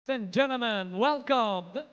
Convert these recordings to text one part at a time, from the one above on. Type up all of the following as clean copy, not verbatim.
And gentlemen, welcome.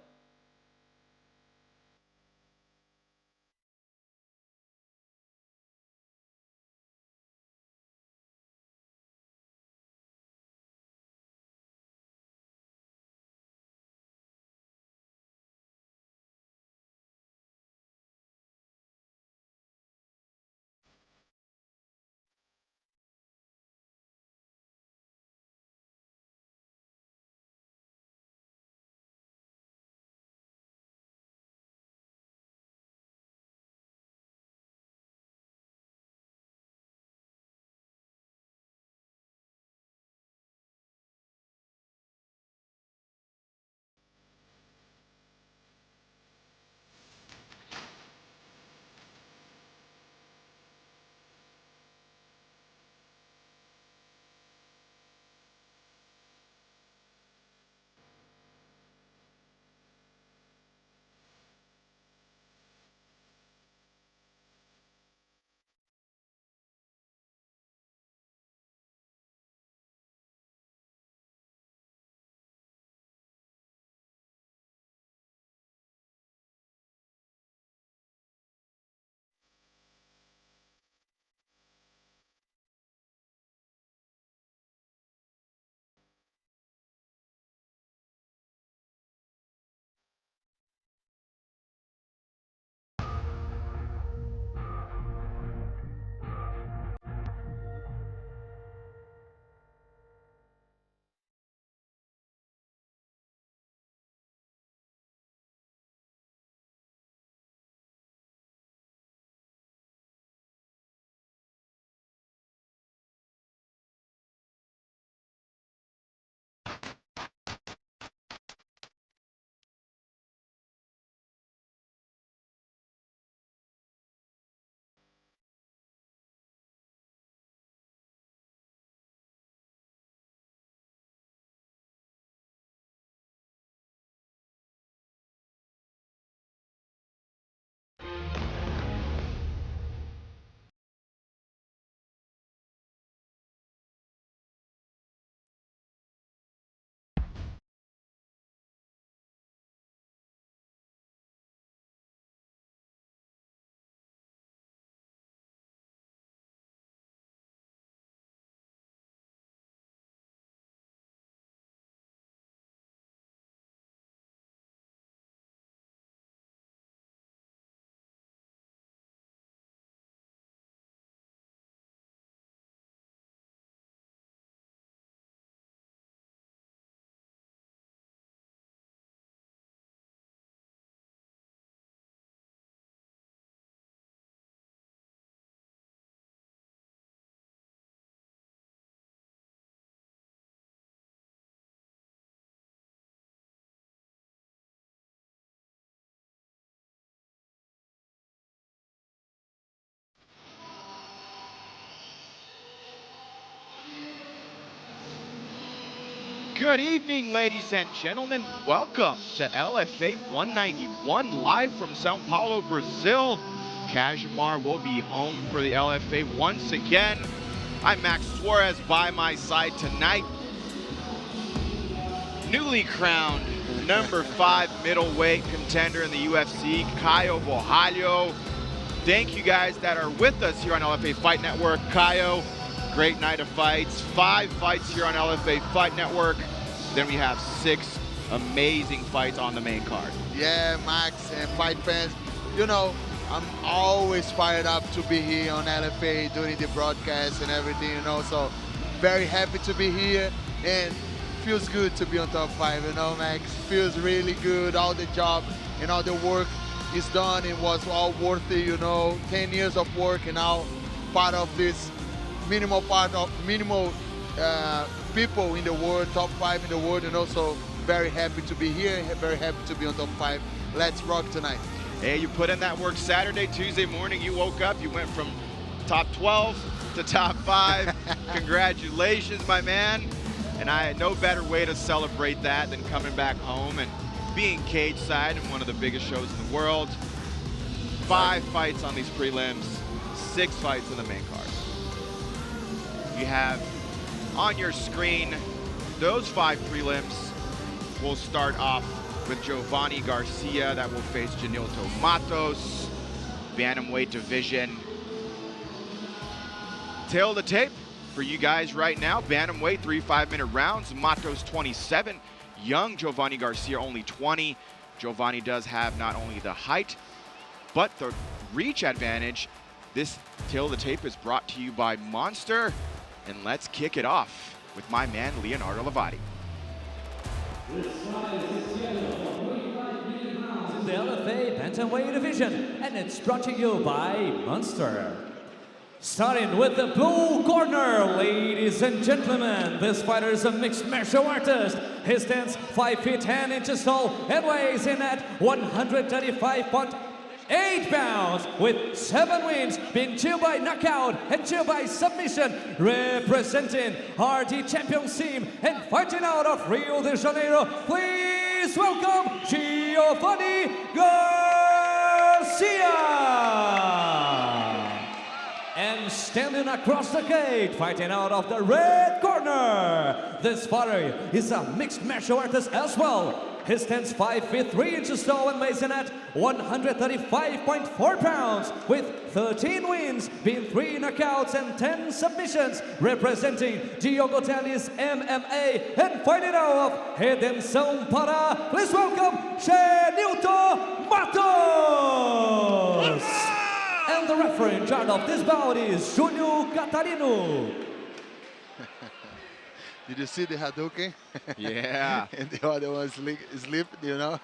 Good evening, ladies and gentlemen. Welcome to LFA 191 live from Sao Paulo, Brazil. Kajimar will be home for the LFA once again. I'm Max Soares by my side tonight. Newly crowned number 5 middleweight contender in the UFC, Caio Borralho. Thank you guys that are with us here on LFA Fight Network. Caio, great night of fights. 5 fights here on LFA Fight Network. Then we have 6 amazing fights on the main card. Yeah, Max and fight fans, you know, I'm always fired up to be here on LFA during the broadcast and everything, you know, so very happy to be here and feels good to be on top 5, you know, Max. Feels really good. All the job and all the work is done. It was all worth it, you know, 10 years of work and now part of this minimal people in the world, top 5 in the world, and also very happy to be here, very happy to be on top 5. Let's rock tonight. Hey, you put in that work Saturday, Tuesday morning, you woke up, you went from top 12 to top 5. Congratulations, my man. And I had no better way to celebrate that than coming back home and being cage side in one of the biggest shows in the world. 5 fights on these prelims, 6 fights in the main card. You have on your screen those 5 prelims. We'll start off with Giovanni Garcia that will face Jenilto Matos, Bantamweight division. Tail of the tape for you guys right now. Bantamweight, 3 5-minute rounds. Matos 27. Young Giovanni Garcia only 20. Giovanni does have not only the height, but the reach advantage. This tail of the tape is brought to you by Monster. And let's kick it off with my man, Leonardo Lavati. The LFA Bantamweight division, and it's brought to you by Monster. Starting with the blue corner, ladies and gentlemen, this fighter is a mixed martial artist. He stands 5 feet 10 inches tall and weighs in at 135.8 pounds, with 7 wins, being 2 by knockout and 2 by submission, representing RD Champions team and fighting out of Rio de Janeiro. Please welcome Giovanni Garcia. And standing across the gate, fighting out of the red corner, this fighter is a mixed martial artist as well. He stands 5 feet 3 inches tall and weighs in at 135.4 pounds, with 13 wins, being 3 knockouts and 10 submissions, representing Diogo Tennis MMA and fighting out of Redenção Pará. Please welcome Jenilto Matos. And the referee in charge of this bout is Junior Catarino. Did you see the Hadouken? Yeah. And the other one slipped, you know?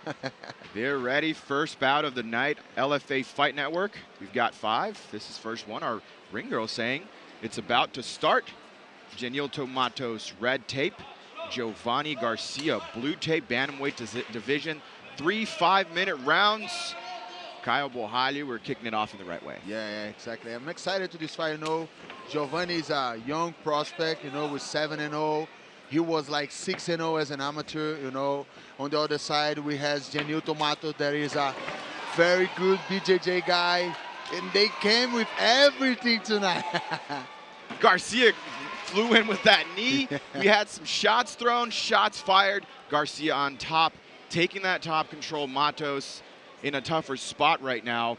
They're ready. First bout of the night, LFA Fight Network. We've got 5. This is first one. Our ring girl saying it's about to start. Jenilto Matos, red tape. Giovanni Garcia, blue tape, bantamweight division. 3 5-minute rounds. Kyle Bohalho, we're kicking it off in the right way. Yeah, exactly. I'm excited to this fight. You know, Giovanni is a young prospect, you know, with 7-0. He was like 6-0 as an amateur, you know. On the other side, we have Jenilto Matos, that is a very good BJJ guy. And they came with everything tonight. Garcia flew in with that knee. We had some shots thrown, shots fired. Garcia on top, taking that top control. Matos in a tougher spot right now,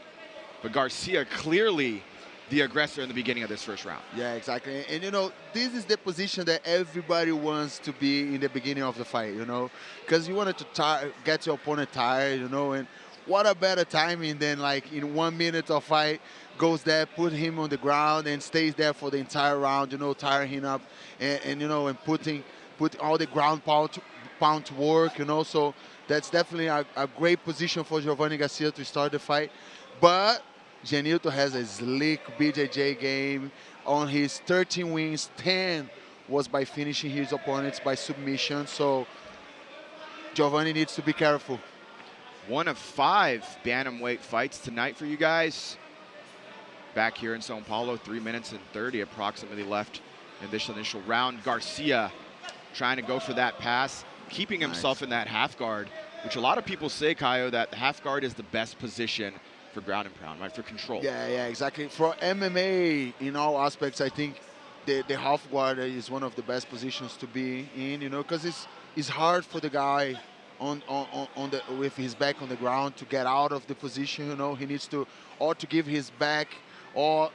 but Garcia clearly the aggressor in the beginning of this first round. Yeah, exactly. And you know, this is the position that everybody wants to be in the beginning of the fight, you know, because you wanted to get your opponent tired, you know, and what a better timing than like in 1 minute of fight, goes there, put him on the ground and stays there for the entire round, you know, tiring him up and you know, and put all the ground pound to work, you know, so that's definitely a great position for Giovanni Garcia to start the fight. But Jenilto has a slick BJJ game. On his 13 wins, 10 was by finishing his opponents by submission. So Giovanni needs to be careful. 1 of 5 bantamweight fights tonight for you guys. Back here in Sao Paulo, 3 minutes and 30 approximately left in this initial round. Garcia trying to go for that pass, keeping himself in that half guard, which a lot of people say, Kaio, that the half guard is the best position for ground and pound, right, for control. Yeah, exactly. For MMA, in all aspects, I think the half guard is one of the best positions to be in, you know, because it's hard for the guy with his back on the ground to get out of the position, you know. He needs to, or to give his back, or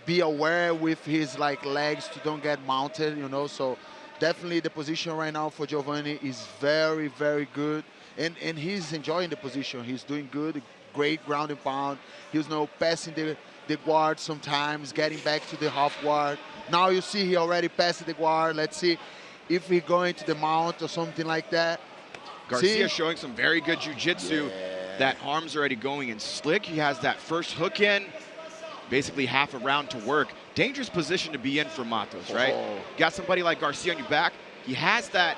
be aware with his like legs to don't get mounted, you know, so definitely the position right now for Giovanni is very, very good. And he's enjoying the position. He's doing good, great ground and pound. He's now passing the guard sometimes, getting back to the half guard. Now you see he already passed the guard. Let's see if he's going to the mount or something like that. Garcia showing some very good jiu-jitsu. Yeah. That arm's already going in slick. He has that first hook in, basically half a round to work. Dangerous position to be in for Matos, right? Got somebody like Garcia on your back. He has that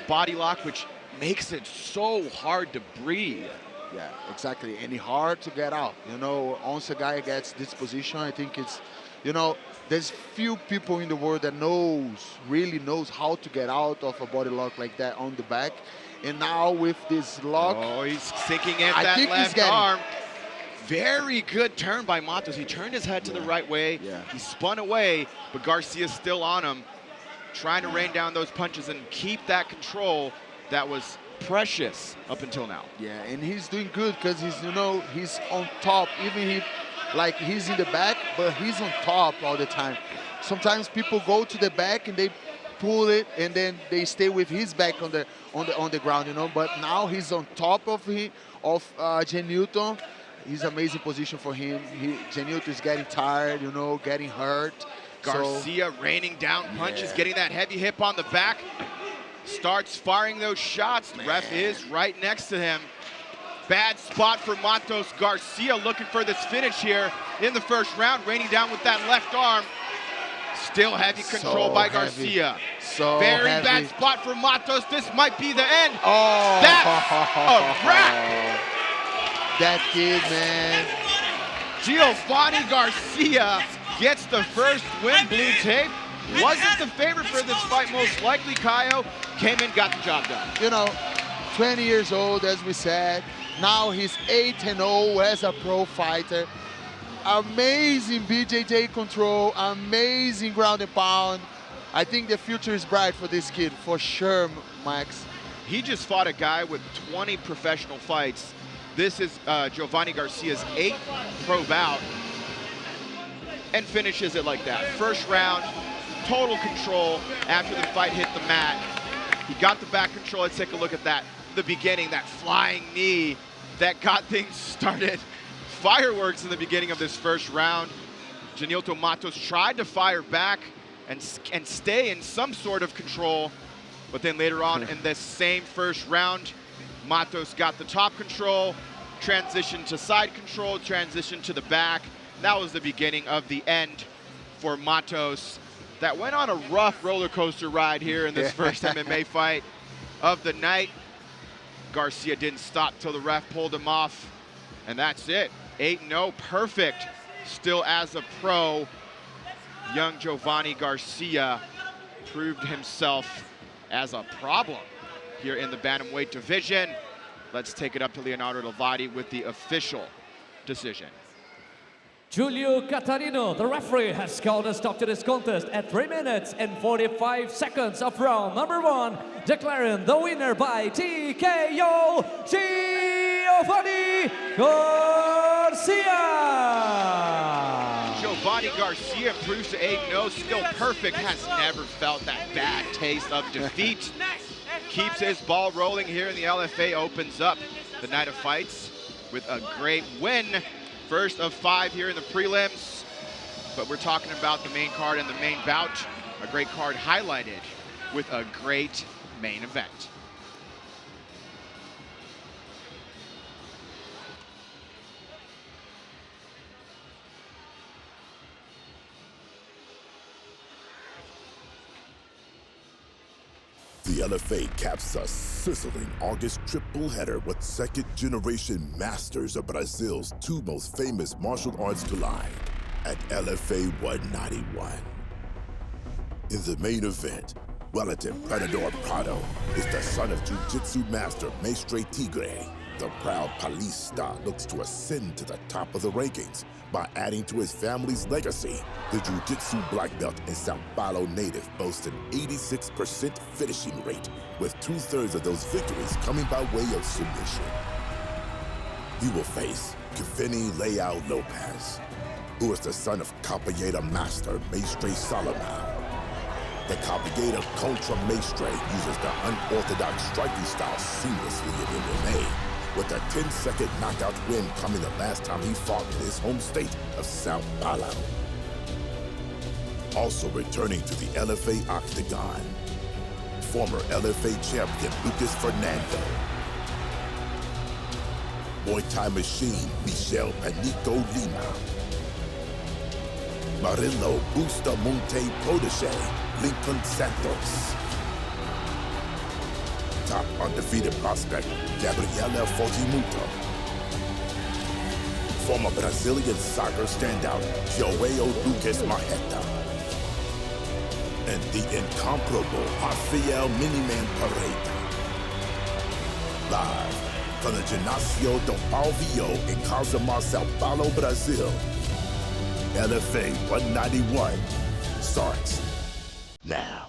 body lock, which makes it so hard to breathe. Yeah, exactly. And it's hard to get out. You know, once a guy gets this position, I think it's, you know, there's few people in the world that really knows how to get out of a body lock like that on the back. And now with this lock. Oh, he's sinking in that left arm. Very good turn by Matos. He turned his head to the right way. Yeah. He spun away, but Garcia's still on him, trying to rain down those punches and keep that control that was precious up until now. Yeah, and he's doing good because he's, you know, he's on top. Even he's in the back, but he's on top all the time. Sometimes people go to the back and they pull it, and then they stay with his back on the ground, you know. But now he's on top of Jenilto. He's amazing position for him. Jenilto is getting tired, you know, getting hurt. Garcia raining down punches, getting that heavy hip on the back. Starts firing those shots. The ref is right next to him. Bad spot for Matos. Garcia looking for this finish here in the first round, raining down with that left arm. Still heavy control by Garcia. Very bad spot for Matos. This might be the end. Oh, that's a wrap. That kid, man. Giovanni Garcia gets the first win, blue tape. Wasn't the favorite for this fight, most likely. Caio came in, got the job done. You know, 20 years old, as we said. Now he's 8-0 as a pro fighter. Amazing BJJ control, amazing ground and pound. I think the future is bright for this kid, for sure, Max. He just fought a guy with 20 professional fights. This is Giovanni Garcia's 8th pro bout, and finishes it like that. First round, total control after the fight hit the mat. He got the back control. Let's take a look at that. The beginning, that flying knee that got things started. Fireworks in the beginning of this first round. Jenilto Matos tried to fire back and stay in some sort of control, but then later on in this same first round, Matos got the top control, transitioned to side control, transitioned to the back. That was the beginning of the end for Matos. That went on a rough roller coaster ride here in this first MMA fight of the night. Garcia didn't stop till the ref pulled him off, and that's it. 8-0, perfect. Still as a pro, young Giovanni Garcia proved himself as a problem here in the bantamweight division. Let's take it up to Leonardo Lavati with the official decision. Julio Catarino, the referee, has called a stop to this contest at 3 minutes and 45 seconds of round number 1, declaring the winner by TKO, Giovanni Garcia. Giovanni Garcia improves to 8-0, still perfect, has never felt that bad taste of defeat. Keeps his ball rolling here in the LFA, opens up the night of fights with a great win. First of 5 here in the prelims, but we're talking about the main card and the main bout. A great card highlighted with a great main event. The LFA caps a sizzling August triple header with second-generation masters of Brazil's 2 most famous martial arts collide at LFA 191. In the main event, Wellington Predador Prado is the son of jiu-jitsu master Mestre Tigre. The proud Paulista looks to ascend to the top of the rankings by adding to his family's legacy. The jiu-jitsu black belt and Sao Paulo native boasts an 86% finishing rate, with 2/3 of those victories coming by way of submission. He will face Giovanni Leao Lopez, who is the son of Capoeira master Mestre Salomão. The Capoeira Contra Mestre uses the unorthodox striking style seamlessly in MMA, with a 10-second knockout win coming the last time he fought in his home state of Sao Paulo. Also returning to the LFA octagon, former LFA champion Lucas Fernando. Muay Thai machine Michel Panico Lima. Marillo Bustamonte protege Lincoln Santos. Top undefeated prospect Gabriela Fortimuto. Former Brazilian soccer standout João Lucas Marreta. And the incomparable Rafael Miniman Pereira. Live from the Ginásio do Palvio in Cozumel, Sao Paulo, Brazil. LFA 191 starts now.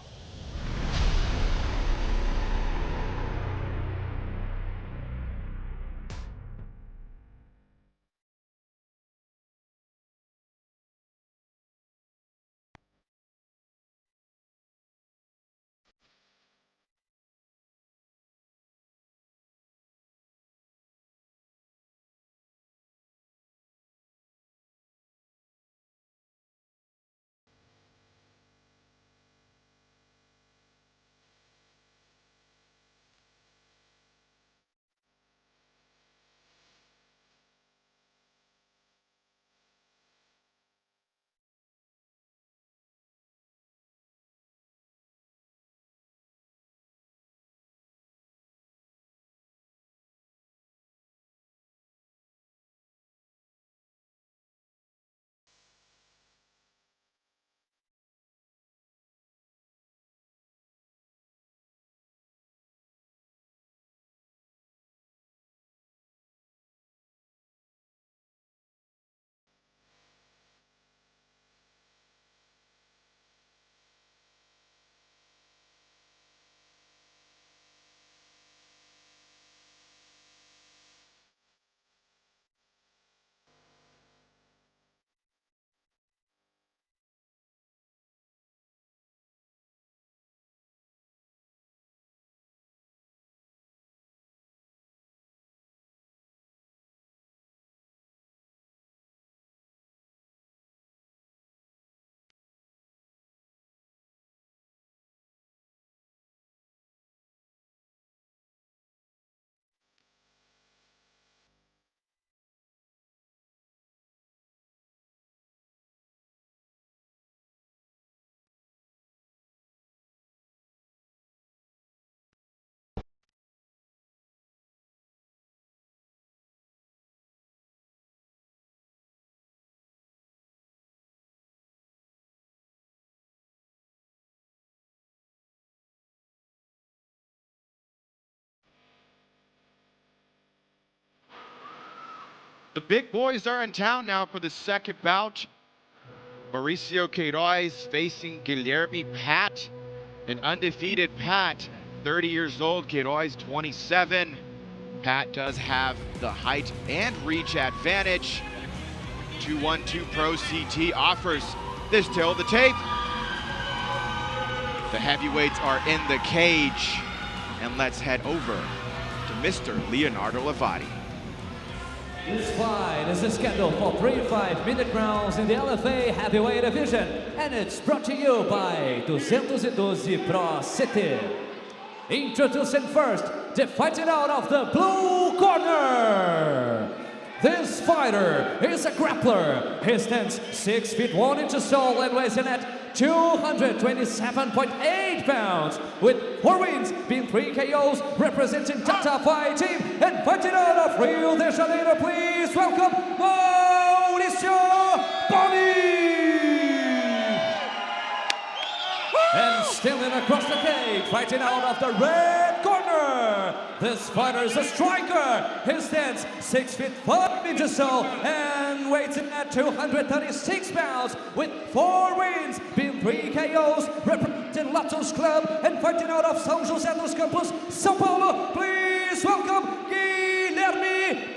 The big boys are in town now for the second bout. Mauricio Queiroz facing Guilherme Pat, an undefeated Pat, 30 years old, Queiroz 27. Pat does have the height and reach advantage. 212 Pro CT offers this till the tape. The heavyweights are in the cage. And let's head over to Mr. Leonardo Levati. This fight is scheduled for 3 5-minute rounds in the LFA heavyweight division, and it's brought to you by 212 Pro CT. Introducing first, the fighting out of the blue corner. This fighter is a grappler. He stands 6 feet 1 inches tall and weighs in at 227.8 pounds, with 4 wins, being 3 KOs, representing Tata Fight Team, and fighting out of Rio de Janeiro. Please welcome Mauricio And stealing across the cage, fighting out of the red corner. This fighter is a striker. He stands 6 feet 5 inches tall and weighs in at 236 pounds, with 4 wins, being 3 KOs, representing Matos Club, and fighting out of São José dos Campos, São Paulo. Please welcome Guilherme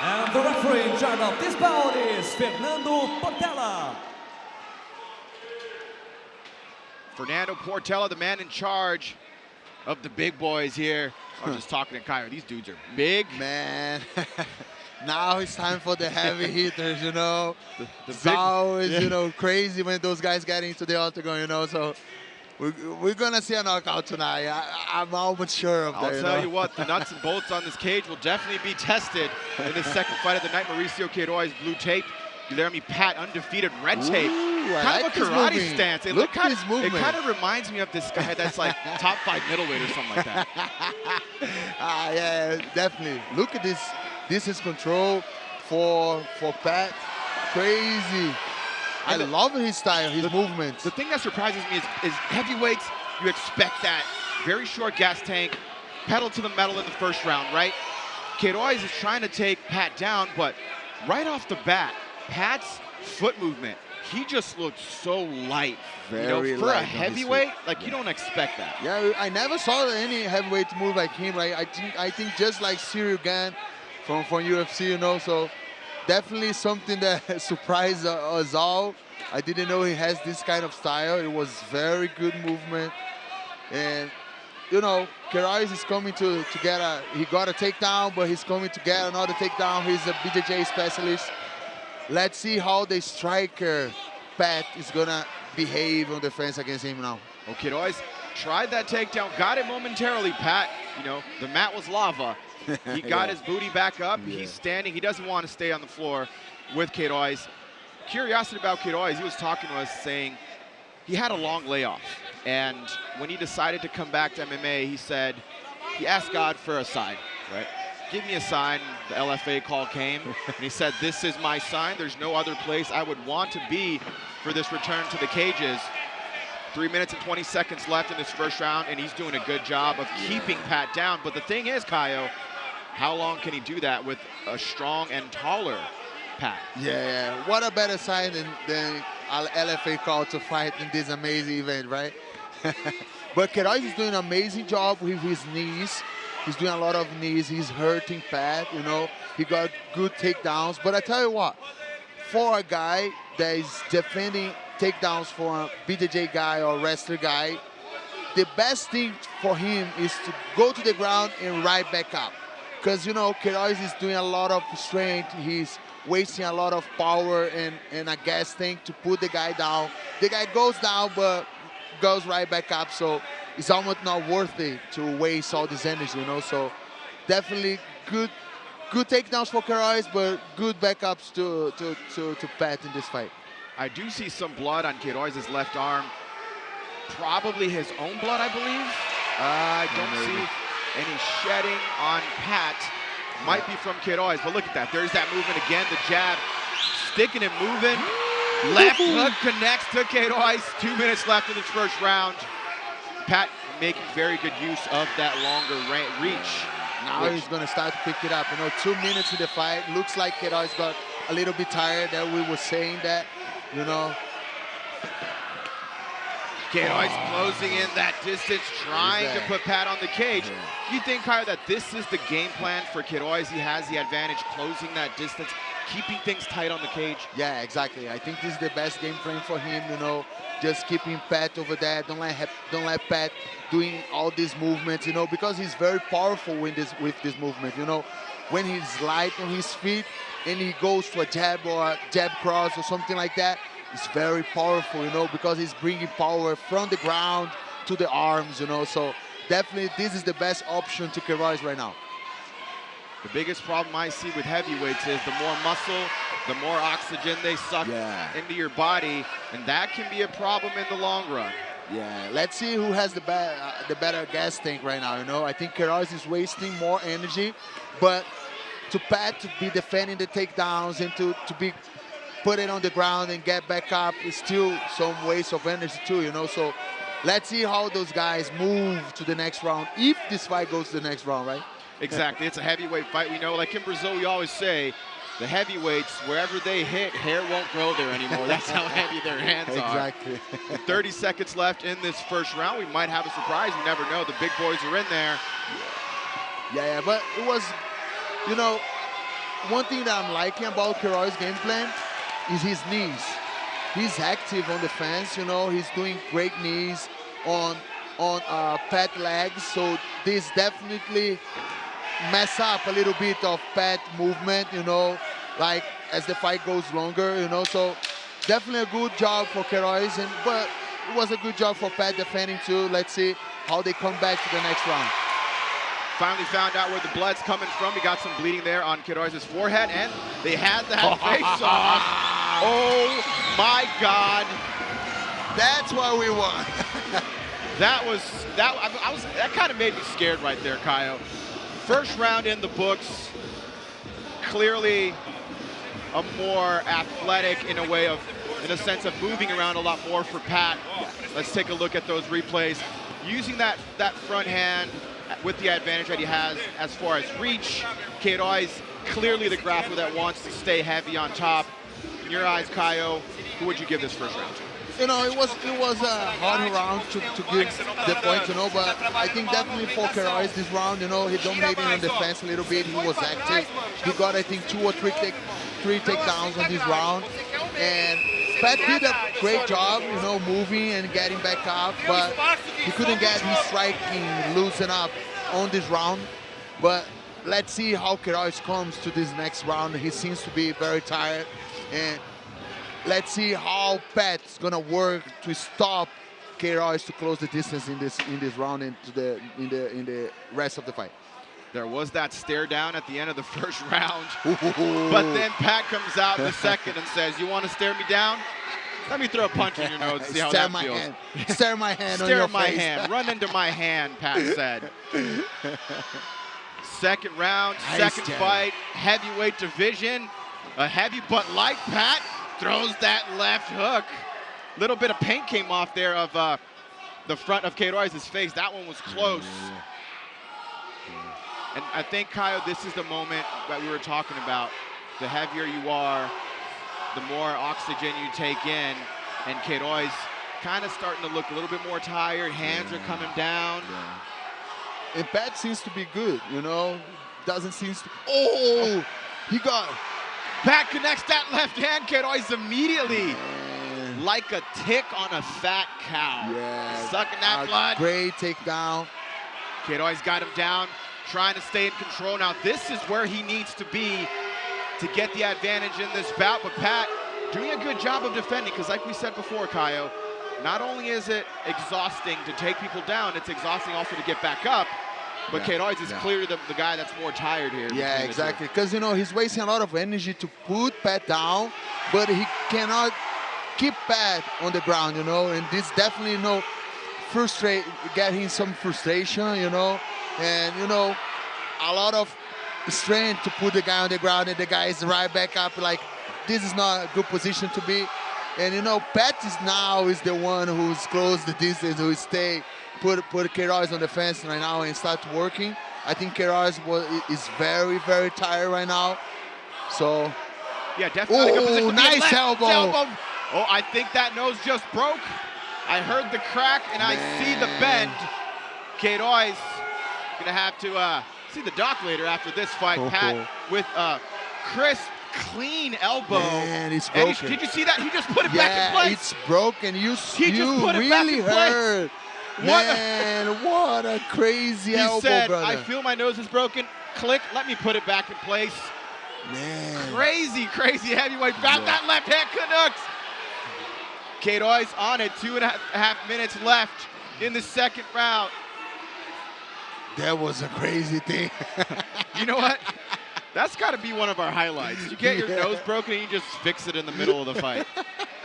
And the referee in charge of this bout is Fernando Portela. Fernando Portela, the man in charge of the big boys here. I'm just talking to Caio. These dudes are big. Man, now it's time for the heavy hitters, you know. It's always, you know, crazy when those guys get into the octagon, you know. So we're going to see a knockout tonight. I'm almost sure of that. I'll tell you what, the nuts and bolts on this cage will definitely be tested in the second fight of the night. Mauricio Queiroz, blue tape. Guilherme Pat, undefeated, red tape. Kind of a karate stance. It Look at his movement. It kind of reminds me of this guy that's like top 5 middleweight or something like that. Yeah, definitely. Look at this. This is control for Pat. Crazy. I love his style, his movements. The thing that surprises me is heavyweights, you expect that. Very short gas tank, pedal to the metal in the first round, right? Queiroz is trying to take Pat down, but right off the bat, Pat's foot movement, he just looked so light. Very for light a heavyweight, like you don't expect that. Yeah, I never saw any heavyweight move like him. Like I think just like Cyril Gane from UFC, you know. So definitely something that surprised us all. I didn't know he has this kind of style. It was very good movement, and you know, Queiroz is coming to get he got a takedown, but he's coming to get another takedown. He's a BJJ specialist. Let's see how the striker, Pat, is gonna behave on defense against him now. Well, Queiroz tried that takedown, got it momentarily. Pat, you know, the mat was lava. He got his booty back up. Yeah. He's standing. He doesn't want to stay on the floor with Queiroz. Curiosity about Queiroz, he was talking to us saying he had a long layoff. And when he decided to come back to MMA, he said, he asked God for a sign, right? Give me a sign. The LFA call came, and he said, this is my sign. There's no other place I would want to be for this return to the cages. 3 minutes and 20 seconds left in this first round, and he's doing a good job of keeping Pat down. But the thing is, Caio, how long can he do that with a strong and taller Pat? Yeah. What a better sign than LFA call to fight in this amazing event, right? But Queiroz is doing an amazing job with his knees. He's doing a lot of knees. He's hurting Pat, you know. He got good takedowns. But I tell you what, for a guy that is defending takedowns for a BJJ guy or wrestler guy, the best thing for him is to go to the ground and right back up. Because, you know, Queiroz is doing a lot of strength. He's wasting a lot of power and a gas tank to put the guy down. The guy goes down, but goes right back up. So it's almost not worth it to waste all this energy, you know. So definitely good takedowns for Queiroz, but good backups to Pat in this fight. I do see some blood on Queiroz's left arm. Probably his own blood, I believe. I don't see any shedding on Pat. Might be from Queiroz, but look at that. There's that movement again, the jab. Sticking and moving. Left hook connects to Queiroz. 2 minutes left in this first round. Pat making very good use of that longer reach. Now he's going to start to pick it up. 2 minutes in the fight. Looks like Queiroz got a little bit tired. That we were saying that, Queiroz closing in that distance, trying to put Pat on the cage. Do you think, Kyle, that this is the game plan for Queiroz? He has the advantage, closing that distance, keeping things tight on the cage? Yeah, exactly. I think this is the best game plan for him, just keeping Pat over there. Don't let Pat doing all these movements, because he's very powerful with this movement, When he's light on his feet and he goes for a jab or a jab cross or something like that, it's very powerful, because he's bringing power from the ground to the arms, So definitely this is the best option to Queiroz right now. The biggest problem I see with heavyweights is the more muscle, the more oxygen they suck into your body, and that can be a problem in the long run. Yeah, let's see who has the better gas tank right now, I think Queiroz is wasting more energy, but to Pat to be defending the takedowns and to be put it on the ground and get back up is still some waste of energy too, So let's see how those guys move to the next round, if this fight goes to the next round, right? Exactly. It's a heavyweight fight. We know, like in Brazil, we always say, the heavyweights, wherever they hit, hair won't grow there anymore. That's how heavy their hands are. Exactly. 30 seconds left in this first round. We might have a surprise. You never know. The big boys are in there. Yeah, but it was, one thing that I'm liking about Queiroz' game plan is his knees. He's active on defense, he's doing great knees on Pat legs, so this definitely mess up a little bit of Pat movement, like as the fight goes longer, so definitely a good job for Queiroz, but it was a good job for Pat defending too. Let's see how they come back to the next round. Finally found out where the blood's coming from. We got some bleeding there on Queiroz's forehead, and they had that face-off. Oh my God! That's why we won. That kind of made me scared right there, Kyle. First round in the books. Clearly, a more athletic in a sense of moving around a lot more for Pat. Let's take a look at those replays. Using that front hand with the advantage that he has as far as reach. Queiroz, clearly the grappler that wants to stay heavy on top. In your eyes, Kyle, who would you give this first round to? It was a hard round to give the point, but I think definitely for Queiroz this round, he dominated on defense a little bit. He was active. He got, I think, 2 or 3 takedowns on this round. And Pat did a great job, moving and getting back up, but he couldn't get his striking loosen up on this round. But let's see how Queiroz comes to this next round. He seems to be very tired, and let's see how Pat's gonna work to stop Queiroz to close the distance in this round and in the rest of the fight. There was that stare down at the end of the first round, but then Pat comes out in the second and says, "You want to stare me down? Let me throw a punch in your nose and see how that feels." Stare my hand on your face. Stare my hand. Run into my hand, Pat said. Second round, second fight, heavyweight division. A heavy but like Pat throws that left hook. Little bit of paint came off there of the front of Queiroz's face. That one was close. And I think, Kyle, this is the moment that we were talking about. The heavier you are, the more oxygen you take in. And Queiroz kind of starting to look a little bit more tired. Hands are coming down. And Pat seems to be good, Doesn't seem to... Oh! He got... Pat connects that left hand. Queiroz immediately, like a tick on a fat cow. Sucking that blood. Great takedown. Queiroz got him down, trying to stay in control. Now this is where he needs to be to get the advantage in this bout. But Pat doing a good job of defending, because like we said before, Kyle, not only is it exhausting to take people down, it's exhausting also to get back up. But Queiroz is clearly the guy that's more tired here. Yeah, exactly. Because, he's wasting a lot of energy to put Pat down, but he cannot keep Pat on the ground, And this definitely, get him some frustration, And, a lot of strength to put the guy on the ground, and the guy is right back up. Like, this is not a good position to be. And, Pat is the one who's closed the distance, who stay put Queiroz on the fence right now and start working. I think Queiroz is very, very tired right now. So, yeah, definitely good position. Nice elbow. Oh, I think that nose just broke. I heard the crack and I see the bend. Queiroz gonna have to see the doc later after this fight. Pat with a crisp, clean elbow. Man, it's broken. Did you see that? He just put it back in place. It's broken. You put it back really in place. hurt. Man, what a crazy elbow, He said, brother. I feel my nose is broken. Click, let me put it back in place. Man. Crazy heavyweight bout. That left hand connects. Queiroz on it, 2.5 minutes left in the second round. That was a crazy thing. You know what? That's got to be one of our highlights. You get your nose broken and you just fix it in the middle of the fight.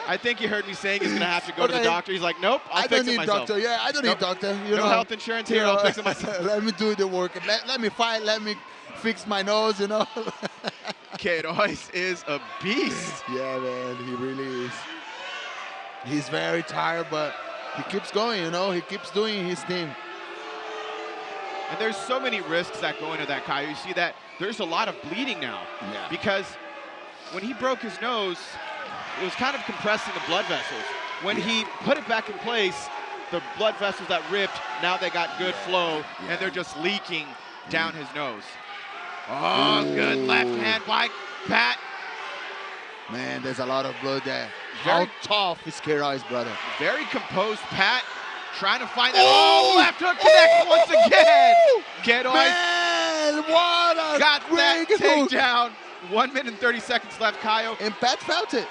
I think you heard me saying he's going to have to go to the doctor. He's like, nope, I'll fix it myself. Doctor. Yeah, I don't need doctor. You no know, health insurance here, I'll fix it myself. Let me do the work. Let me fight, let me fix my nose, you know. Queiroz is a beast. Yeah, man, he really is. He's very tired, but he keeps going, you know. He keeps doing his thing. And there's so many risks that go into that, Kyle. You see that there's a lot of bleeding now. Yeah. Because when he broke his nose, it was kind of compressing the blood vessels. When he put it back in place, the blood vessels that ripped, now they got good flow, and they're just leaking down his nose. Oh, good left hand by Pat. Man, there's a lot of blood there. How tough is Queiroz, brother? Very composed Pat, trying to find that. Oh, left hook connects once again. Queiroz Man, what a got that great hook. takedown. 1 minute and 30 seconds left, Kyle. And Pat felt it.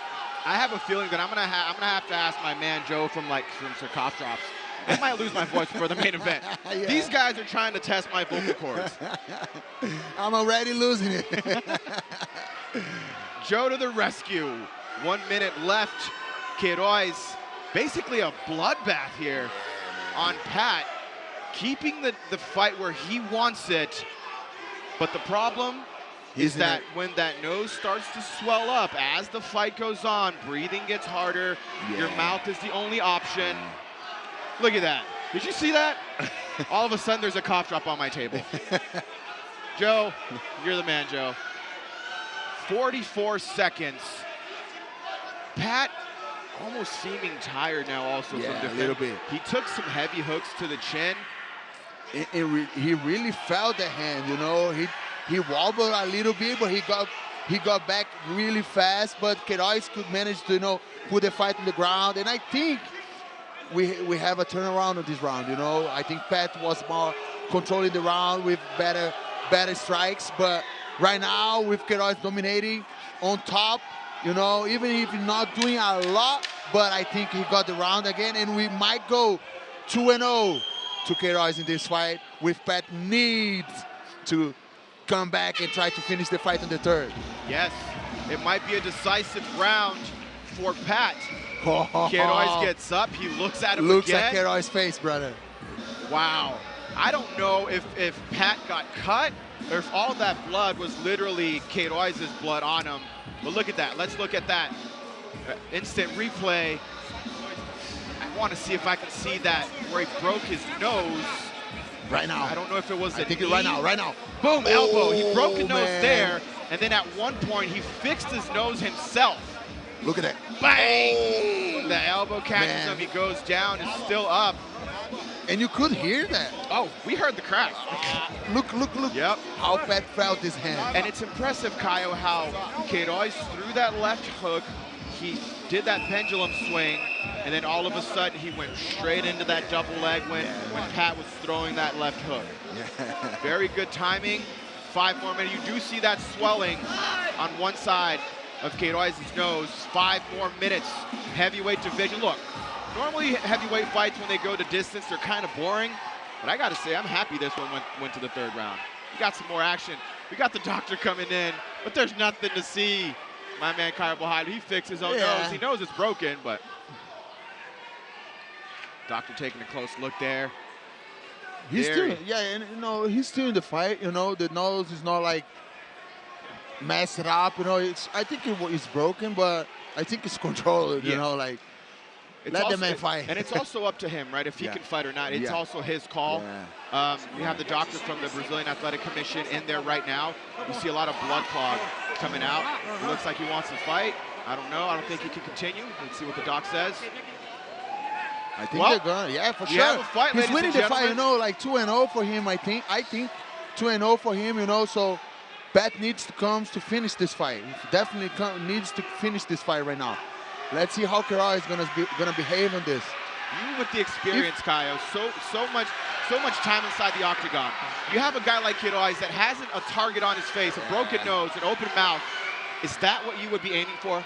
I have a feeling that I'm gonna have to ask my man Joe from Sarkov Drops. I might lose my voice for the main event. Yeah. These guys are trying to test my vocal cords. I'm already losing it. Joe to the rescue. 1 minute left. Queiroz, basically a bloodbath here on Pat, keeping the fight where he wants it. But the problem is that when that nose starts to swell up, as the fight goes on, breathing gets harder, your mouth is the only option. Look at that. Did you see that? All of a sudden, there's a cough drop on my table. Joe, you're the man, Joe. 44 seconds. Pat almost seeming tired now also from defense. A little bit. He took some heavy hooks to the chin. He really felt the hand, you know. He wobbled a little bit, but he got back really fast. But Queiroz could manage to, you know, put the fight on the ground. And I think we have a turnaround on this round, you know. I think Pat was more controlling the round with better strikes. But right now, with Queiroz dominating on top, you know, even if he's not doing a lot, but I think he got the round again. And we might go 2-0 to Queiroz in this fight, with Pat needs to come back and try to finish the fight on the third. Yes, it might be a decisive round for Pat. Queiroz gets up, he looks at him Looks again. at Queiroz' face, brother. Wow. I don't know if Pat got cut or if all that blood was literally Queiroz's blood on him. But look at that. Let's look at that. Instant replay. I want to see if I can see that where he broke his nose. Right now. I don't know if it was I think it's right now. Boom, elbow. He broke the nose Man. there. And then at one point, he fixed his nose himself. Look at that. Bang! The elbow catches him. He goes down. It's still up. And you could hear that. Oh, we heard the crack. Look. Yep. How Pat felt his hand. And it's impressive, Kyle, how Queiroz threw that left hook. He did that pendulum swing, and then all of a sudden he went straight into that double leg when Pat was throwing that left hook. Yeah. Very good timing. 5 more minutes. You do see that swelling on one side of Queiroz's nose. 5 more minutes. Heavyweight division. Look, normally heavyweight fights, when they go to distance, they're kind of boring. But I got to say, I'm happy this one went to the third round. We got some more action. We got the doctor coming in, but there's nothing to see. My man Kyle, he fixed his own nose. He knows it's broken, but doctor taking a close look there. He's still, and you know, he's still in the fight. You know, the nose is not like messed up. You know, I think it's broken, but I think it's controlled. You know, like Let the man fight. And it's also up to him, right? If he can fight or not. It's also his call. We have the doctor from the Brazilian Athletic Commission in there right now. You see a lot of blood clog coming out. It looks like he wants to fight. I don't know. I don't think he can continue. Let's see what the doc says. I think they're gonna, for sure. Have a fight, he's winning the fight, you know, like 2-0 for him, I think 2-0 for him, you know, so Pat needs to come to finish this fight. He definitely needs to finish this fight right now. Let's see how Queiroz is gonna behave on this. You with the experience, Caio, so much time inside the octagon. You have a guy like Queiroz that hasn't a target on his face, a broken nose, an open mouth. Is that what you would be aiming for?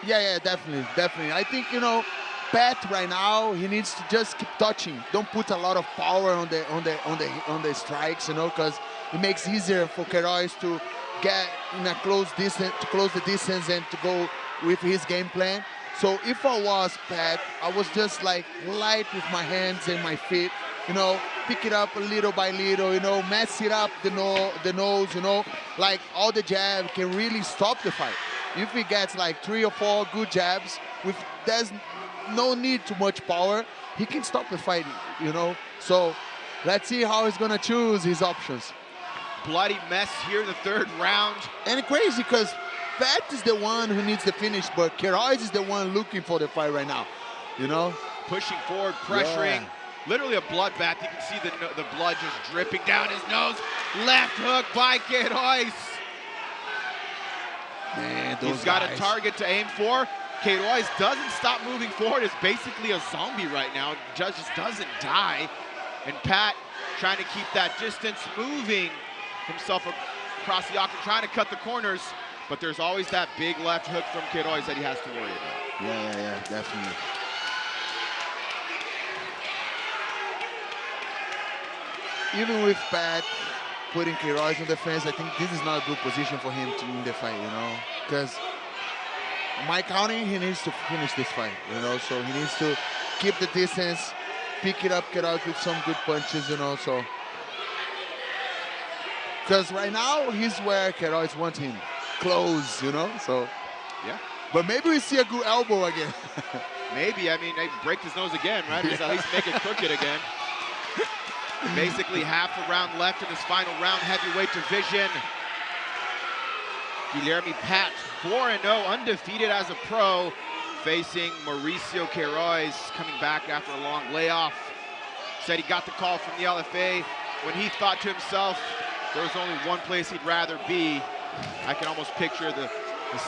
Yeah, definitely. I think, you know, Pat right now, he needs to just keep touching. Don't put a lot of power on the strikes, you know, because it makes it easier for Queiroz to get in a close distance, to close the distance and to go with his game plan. So if I was Pat, I was just like light with my hands and my feet, you know, pick it up little by little, you know, mess it up the nose, you know, like all the jab can really stop the fight. If he gets like 3 or 4 good jabs, there's no need too much power, he can stop the fight, you know. So let's see how he's gonna choose his options. Bloody mess here in the 3rd round. And crazy because Pat is the one who needs the finish, but Queiroz is the one looking for the fight right now, you know. Pushing forward, pressuring. Literally a bloodbath. You can see the blood just dripping down his nose. Left hook by Queiroz. Man, he's got a target to aim for. Queiroz doesn't stop moving forward. It's basically a zombie right now. Just doesn't die. And Pat trying to keep that distance, moving himself across the octagon, trying to cut the corners. But there's always that big left hook from Queiroz that he has to worry about. Yeah, definitely. Even with Pat putting Queiroz on the fence, I think this is not a good position for him to win the fight, you know, because my counting, he needs to finish this fight, you know, so he needs to keep the distance, pick it up, Queiroz with some good punches, you know, so. Because right now, he's where Queiroz wants him, close, you know, so. Yeah. But maybe we see a good elbow again. Maybe, I mean, they break his nose again, right? Just at least make it crooked again. Basically half a round left in this final round heavyweight division. Guilherme Pat, 4-0, undefeated as a pro, facing Mauricio Queiroz, coming back after a long layoff. Said he got the call from the LFA when he thought to himself, there was only one place he'd rather be. I can almost picture the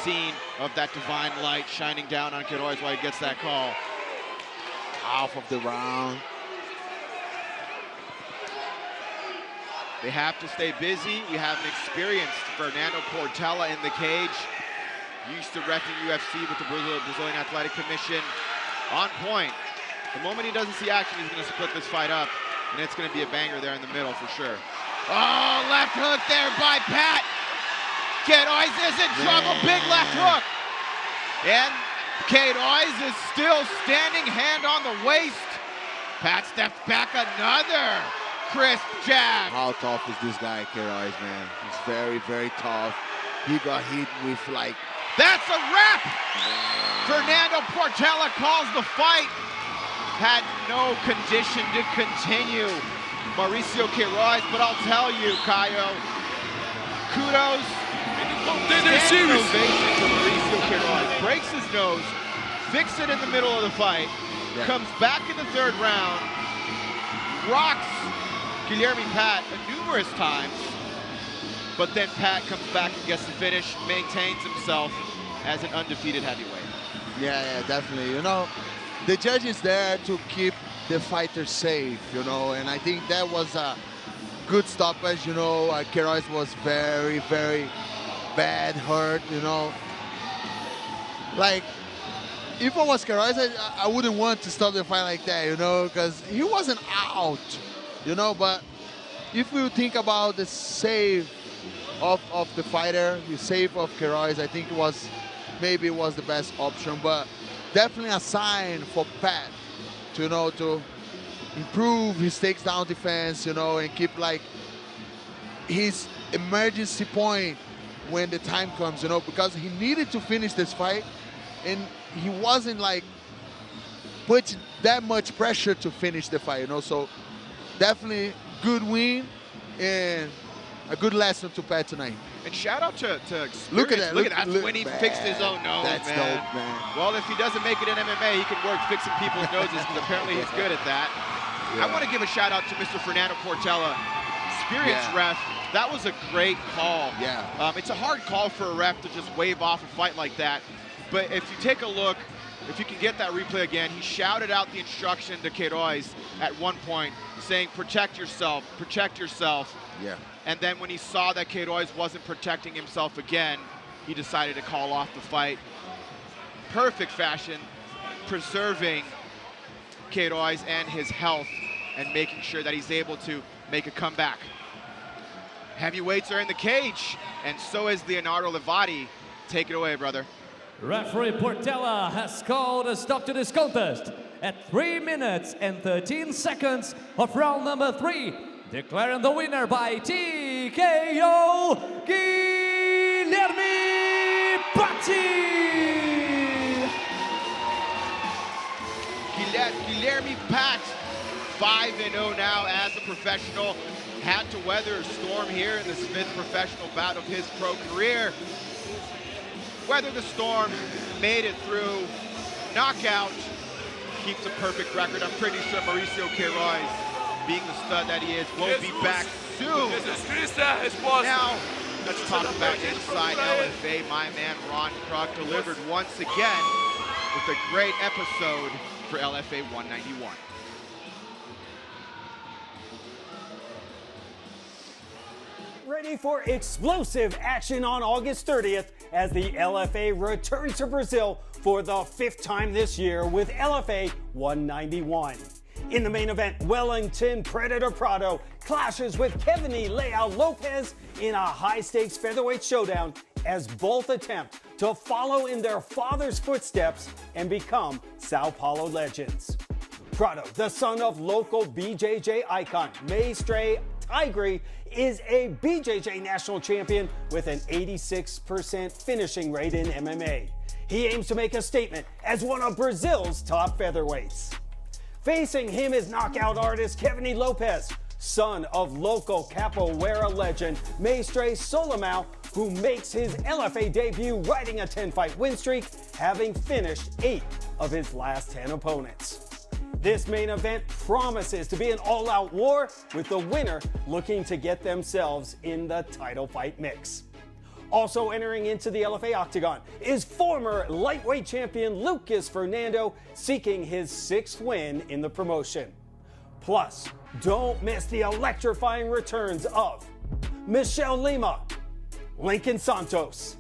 scene of that divine light shining down on Queiroz while he gets that call. Half of the round. They have to stay busy. We have an experienced Fernando Portela in the cage. Used to reffing UFC with the Brazilian Athletic Commission. On point. The moment he doesn't see action, he's going to split this fight up. And it's going to be a banger there in the middle for sure. Oh, left hook there by Pat. Queiroz is in trouble. Big left hook. And Queiroz is still standing, hand on the waist. Pat steps back, another crisp jab. How tough is this guy, Queiroz, man? He's very, very tough. He got hit with like... That's a wrap! Fernando Portela calls the fight. Had no condition to continue. Mauricio Queiroz, but I'll tell you, Caio, kudos. Standing ovation to Mauricio Queiroz. Breaks his nose, fixes it in the middle of the fight, comes back in the 3rd round, rocks Guilherme Pat numerous times, but then Pat comes back and gets the finish, maintains himself as an undefeated heavyweight. Yeah, definitely. You know, the judge is there to keep the fighter safe, you know, and I think that was a good stoppage, you know. Queiroz was very, very bad hurt, you know. Like, if I was Queiroz, I wouldn't want to stop the fight like that, you know, because he wasn't out. You know, but if you think about the save of the fighter, the save of Queiroz, I think maybe it was the best option, but definitely a sign for Pat to, you know, to improve his takedown defense, you know, and keep like his emergency point when the time comes, you know, because he needed to finish this fight and he wasn't like put that much pressure to finish the fight, you know. So definitely good win and a good lesson to Pat tonight. And shout out to experience. Look at that. Look at that. That's when he man, fixed his own nose, that's man. dope, man. Well, if he doesn't make it in MMA, he can work fixing people's noses because apparently he's good at that. Yeah. I want to give a shout out to Mr. Fernando Portela, experienced ref. That was a great call. Yeah. It's a hard call for a ref to just wave off a fight like that. But if you take a look, if you can get that replay again, he shouted out the instruction to Queiroz at one point, saying, protect yourself, protect yourself. Yeah. And then when he saw that Queiroz wasn't protecting himself again, he decided to call off the fight. Perfect fashion, preserving Queiroz and his health and making sure that he's able to make a comeback. Heavyweights are in the cage, and so is Leonardo Levati. Take it away, brother. Referee Portela has called a stop to this contest at 3 minutes and 13 seconds of round number 3, declaring the winner by TKO, Guilherme Guilherme Pat, 5-0 now as a professional. Had to weather a storm here in this 5th professional bout of his pro career. Weathered the storm, made it through, knockout, keeps a perfect record. I'm pretty sure Mauricio Queiroz, being the stud that he is, will be back soon. Now, let's talk about inside LFA. My man Ron Krug delivered once again with a great episode for LFA 191. Ready for explosive action on August 30th as the LFA returns to Brazil for the 5th time this year with LFA 191. In the main event, Wellington Predator Prado clashes with Kevin Leal Lopez in a high-stakes featherweight showdown as both attempt to follow in their father's footsteps and become Sao Paulo legends. Prado, the son of local BJJ icon Maestre Tigre, is a BJJ national champion with an 86% finishing rate in MMA. He aims to make a statement as one of Brazil's top featherweights. Facing him is knockout artist Kevin Lopez, son of local capoeira legend Maestre Solimão, who makes his LFA debut riding a 10-fight win streak, having finished 8 of his last 10 opponents. This main event promises to be an all-out war, with the winner looking to get themselves in the title fight mix. Also entering into the LFA octagon is former lightweight champion Lucas Fernando, seeking his 6th win in the promotion. Plus, don't miss the electrifying returns of Michelle Lima, Lincoln Santos,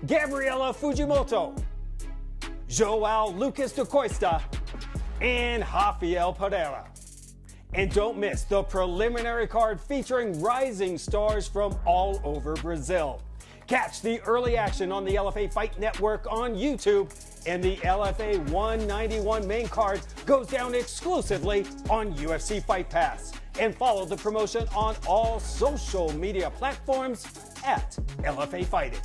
Gabriela Fujimoto, João Lucas da Costa, and Rafael Pereira. And don't miss the preliminary card featuring rising stars from all over Brazil. Catch the early action on the LFA Fight Network on YouTube, and the LFA 191 main card goes down exclusively on UFC Fight Pass. And follow the promotion on all social media platforms at LFA Fighting.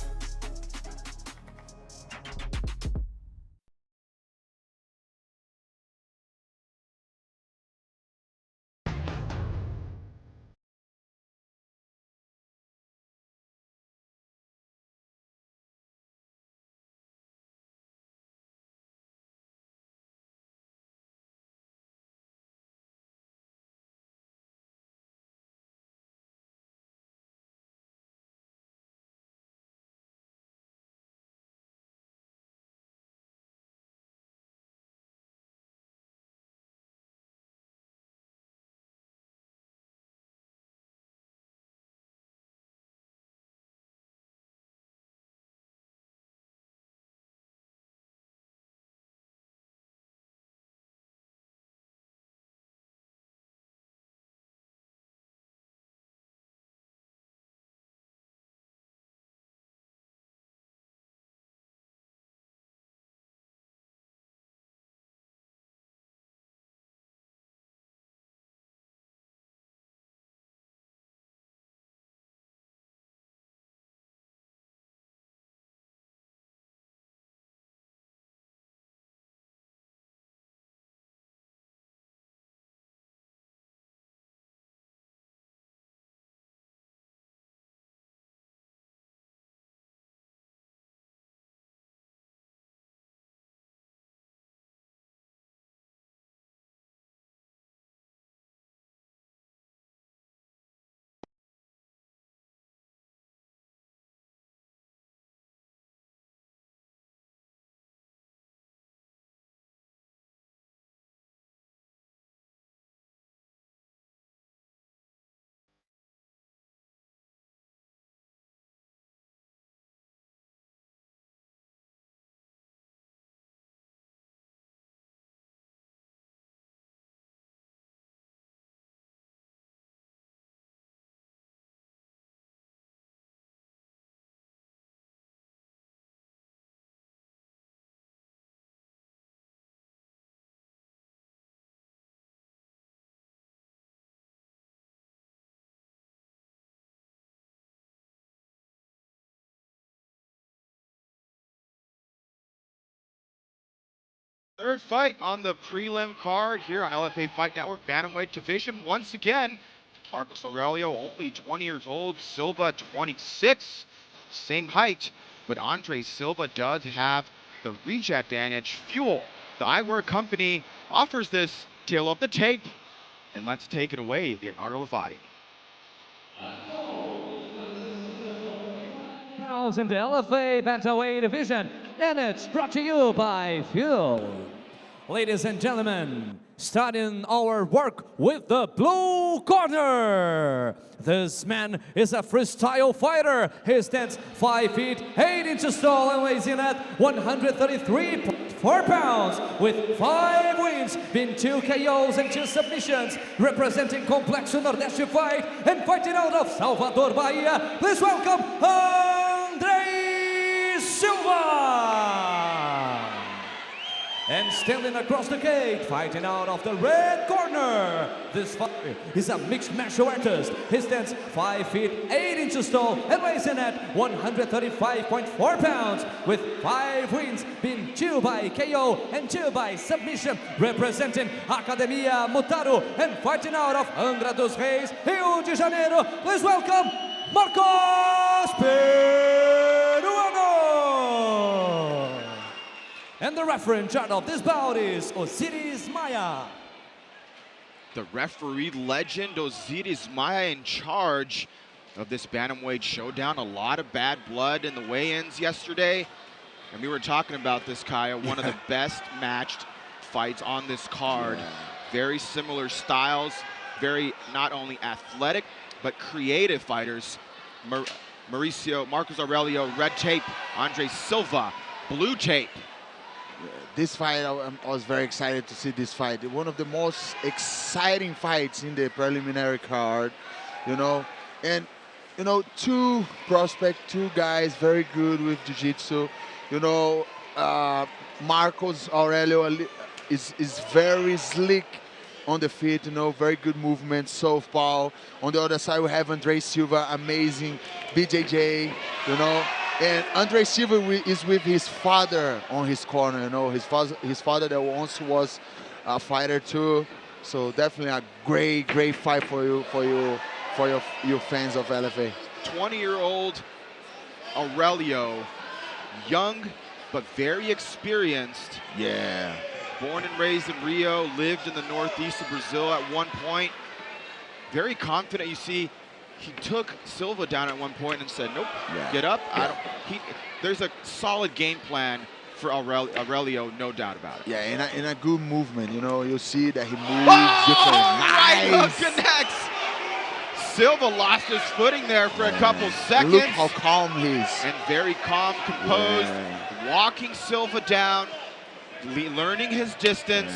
Third fight on the prelim card here on LFA Fight Network Bantamweight division. Once again, Marcos Aurélio, only 20 years old. Silva, 26. Same height, but Andrey Silva does have the reach advantage. Fuel, the eyewear company, offers this deal of the tape. And let's take it away, Leonardo Levati. In the LFA Bantamweight division, and it's brought to you by Fuel. Ladies and gentlemen, starting our work with the blue corner. This man is a freestyle fighter. He stands 5 feet 8 inches tall and weighs in at 133.4 pounds with 5 wins, being 2 KOs and 2 submissions, representing Complexo Nordeste Fight and fighting out of Salvador, Bahia. Please welcome Andrey Silva. And standing across the cage, fighting out of the red corner. This fighter is a mixed martial artist. He stands 5 feet 8 inches tall and weighs in at 135.4 pounds with 5 wins, being 2 by KO and 2 by submission, representing Academia Mutaro and fighting out of Angra dos Reis, Rio de Janeiro. Please welcome Marcos Pedroso. And the referee in charge of this bout is Osiris Maya. The referee legend Osiris Maya in charge of this bantamweight showdown. A lot of bad blood in the weigh-ins yesterday. And we were talking about this, Kaya, one of the best matched fights on this card. Very similar styles, very not only athletic, but creative fighters. Mauricio, Marcos Aurélio, red tape. Andrey Silva, blue tape. This fight, I was very excited to see this fight. One of the most exciting fights in the preliminary card, you know. And, you know, 2 prospects, 2 guys very good with jiu-jitsu. You know, Marcos Aurélio is very slick on the feet, you know, very good movement, southpaw. On the other side, we have Andrey Silva, amazing BJJ, you know. And Andrey Silva is with his father on his corner, you know, his father that once was a fighter too. So definitely a great fight for your fans of LFA. 20-year-old Aurélio, young but very experienced. Yeah. Born and raised in Rio, lived in the northeast of Brazil at one point. Very confident. You see, he took Silva down at one point and said, nope, get up. Yeah. There's a solid game plan for Aurélio, no doubt about it. Yeah, in a good movement, you know, you'll see that he moves different. Nice. Right hook connects. Silva lost his footing there for a couple seconds. Look how calm he is. And very calm, composed, walking Silva down, learning his distance,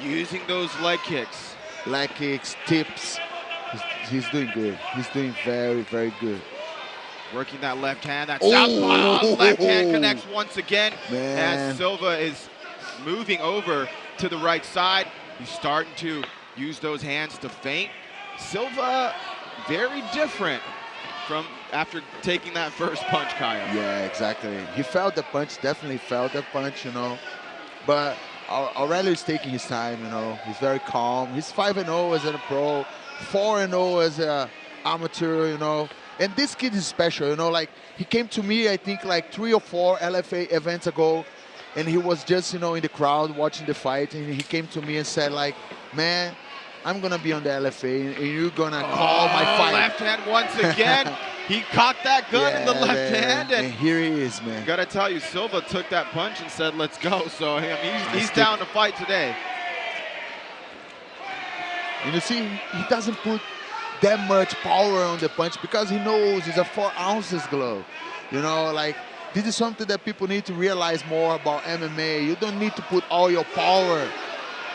using those leg kicks. Leg kicks, tips. He's doing good. He's doing very good. Working that left hand, that southpaw left hand connects once again. As Silva is moving over to the right side. He's starting to use those hands to feint. Silva, very different from after taking that first punch, Kaya. Yeah, exactly. He felt the punch, definitely felt the punch, you know. But Aurélio is taking his time, you know. He's very calm. He's 5-0 as a pro, 4-0 as an amateur, you know. And this kid is special, you know. Like, he came to me, I think, like 3 or 4 LFA events ago, and he was just, you know, in the crowd watching the fight, and he came to me and said, like, man, I'm gonna be on the LFA, and you're gonna call my fight. Left hand once again. He caught that gun in the left hand, and here he is, man. Gotta tell you, Silva took that punch and said, "Let's go." So I mean, he's down to fight today. And you see, he doesn't put that much power on the punch because he knows it's a 4 ounces glove. You know, like, this is something that people need to realize more about MMA. You don't need to put all your power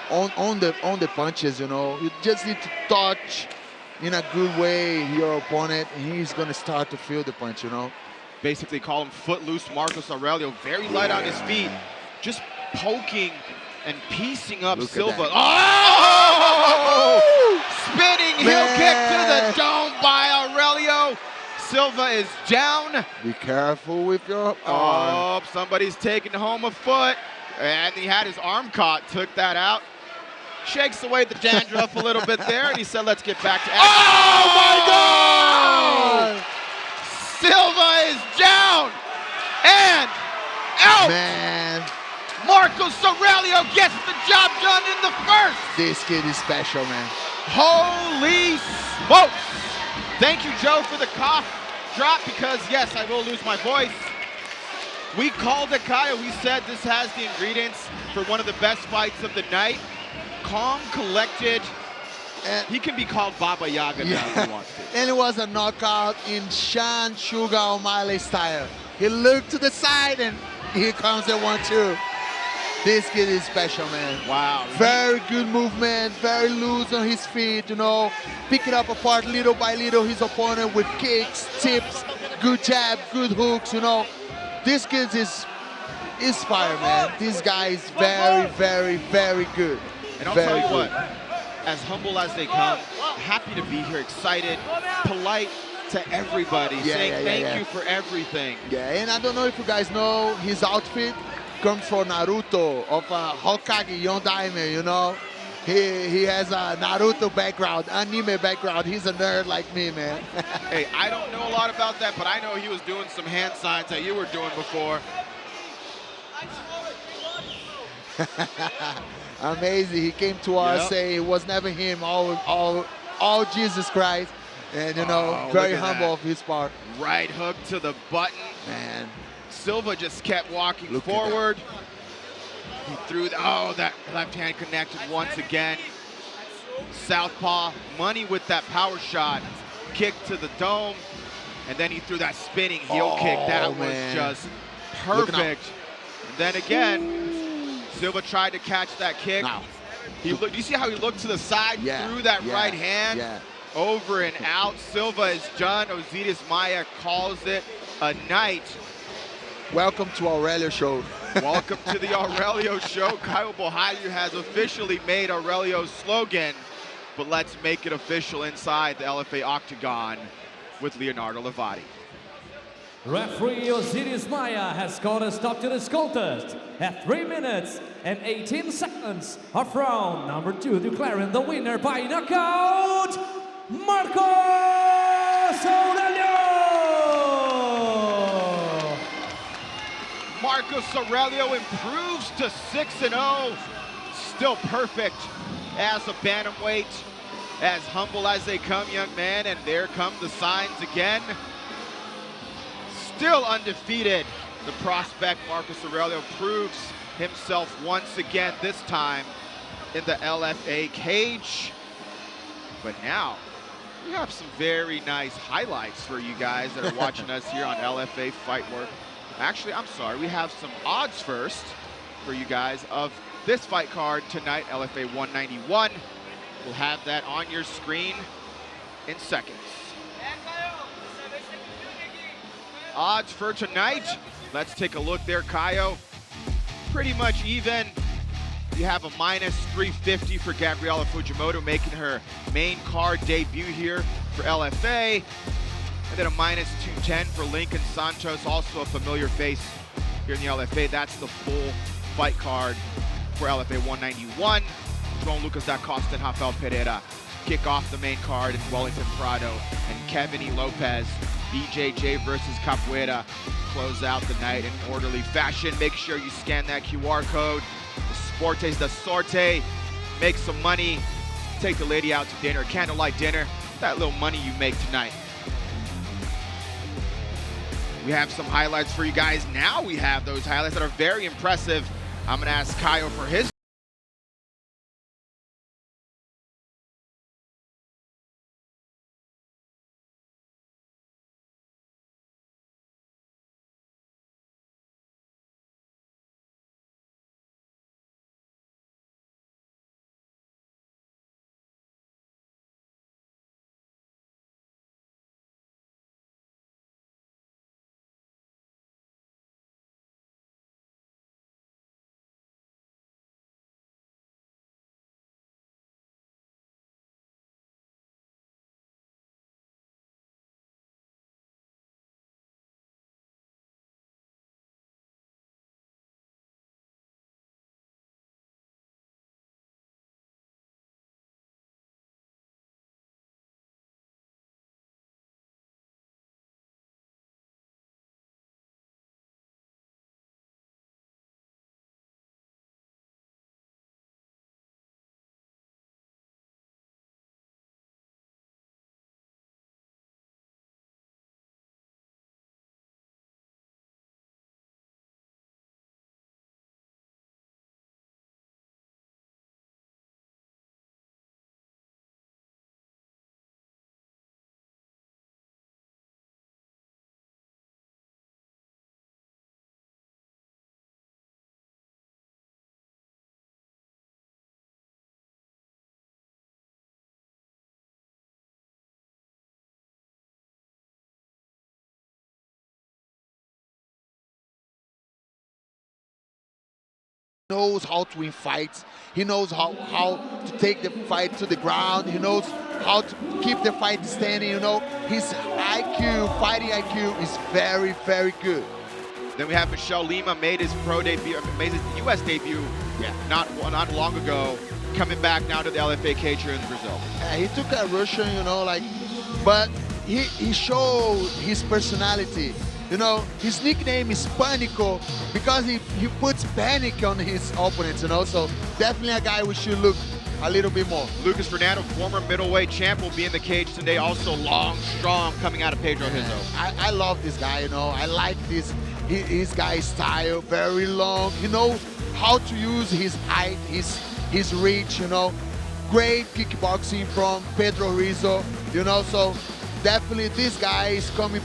on the punches, you know. You just need to touch in a good way your opponent, and he's gonna start to feel the punch, you know. Basically call him footloose Marcos Aurélio, very light on his feet, just poking and piecing up Silva. Oh! Spinning heel kick to the dome by Aurélio. Silva is down. Be careful with your arm. Oh, somebody's taking home a foot. And he had his arm caught, took that out. Shakes away the dandruff a little bit there, and he said, let's get back to action. Oh my God! Silva is down and out. Man, Marcos Aurélio gets the job done in the first. this kid is special, man. Holy smokes. Thank you, Joe, for the cough drop, because yes, I will lose my voice. We called it, Kyle. We said this has the ingredients for one of the best fights of the night. Calm, collected, and he can be called Baba Yaga now if he wants to. And it was a knockout in Sean Sugar O'Malley style. He looked to the side and here comes the 1-2. This kid is special, man. Wow. Very good movement, very loose on his feet, you know, picking up apart little by little his opponent with kicks, tips, good jab, good hooks, you know. This kid is fire, man. This guy is very, very, very good. And I'll very tell you good. what, as humble as they come, happy to be here, excited, polite to everybody, saying thank you for everything. Yeah, and I don't know if you guys know, his outfit comes from Naruto, of Hokage Yondaime, you know. He has a Naruto background, anime background. He's a nerd like me, man. Hey, I don't know a lot about that, but I know he was doing some hand signs that you were doing before. Amazing. He came to us saying it was never him, all Jesus Christ. And, you know, very humble of his part. Right hook to the button. Man. Silva just kept walking forward. He threw that left hand connected once again. Southpaw, money with that power shot. Kick to the dome. And then he threw that spinning heel kick. That was just perfect. And then again, Silva tried to catch that kick. He looked, you see how he looked to the side, threw that right hand over and out. Silva is done. Osiris Maia calls it a night. Welcome to Aurélio show. Welcome to the Aurélio show. Kyle Bohalu has officially made Aurélio's slogan, but let's make it official inside the LFA Octagon with Leonardo Lavati. Referee Osiris Maia has called a stop to this contest at 3 minutes and 18 seconds of round number 2, declaring the winner by knockout, Marcos Aurélio! Marcos Aurélio improves to 6-0. Still perfect as a bantamweight. As humble as they come, young man, and there come the signs again. Still undefeated. The prospect Marcos Aurélio proves himself once again, this time in the LFA cage. But now, we have some very nice highlights for you guys that are watching us here on LFA Fight Work. Actually, I'm sorry, we have some odds first for you guys of this fight card tonight, LFA 191. We'll have that on your screen in seconds. Odds for tonight, let's take a look there, Kaio. Pretty much even. You have a -350 for Gabriela Fujimoto making her main card debut here for LFA. And then a -210 for Lincoln Santos, also a familiar face here in the LFA. That's the full fight card for LFA 191. João Lucas da Costa and Rafael Pereira kick off the main card, and Wellington Prado and Kevin E. Lopez, BJJ versus Capoeira, close out the night in orderly fashion. Make sure you scan that QR code. Sportes da Sorte. Make some money. Take the lady out to dinner, candlelight dinner. That little money you make tonight. We have some highlights for you guys. Now we have those highlights that are very impressive. I'm gonna ask Kaio for his knows how to win fights. He knows how to take the fight to the ground. He knows how to keep the fight standing, you know. His IQ, fighting IQ is very, very good. Then we have Michel Lima, made his pro debut, made his U.S. debut not long ago, coming back now to the LFA cage here in Brazil. He took a Russian, you know, like, but he showed his personality. You know, his nickname is Panico because he puts panic on his opponents, you know, so definitely a guy we should look a little bit more. Lucas Fernando, former middleweight champ, will be in the cage today, also long, strong, coming out of Pedro Rizzo. I love this guy, you know, I like his guy's style, very long. He knows how to use his height, his reach, you know. Great kickboxing from Pedro Rizzo, you know, so definitely this guy is coming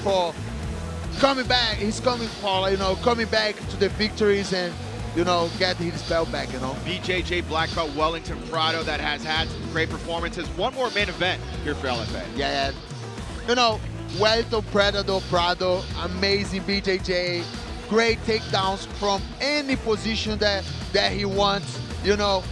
back. He's coming for, you know, coming back to the victories and, you know, get his belt back, you know. BJJ black belt Wellington Prado that has had some great performances. One more main event here for LFA. Yeah. You know, Wellington Prado, amazing BJJ, great takedowns from any position that he wants, you know,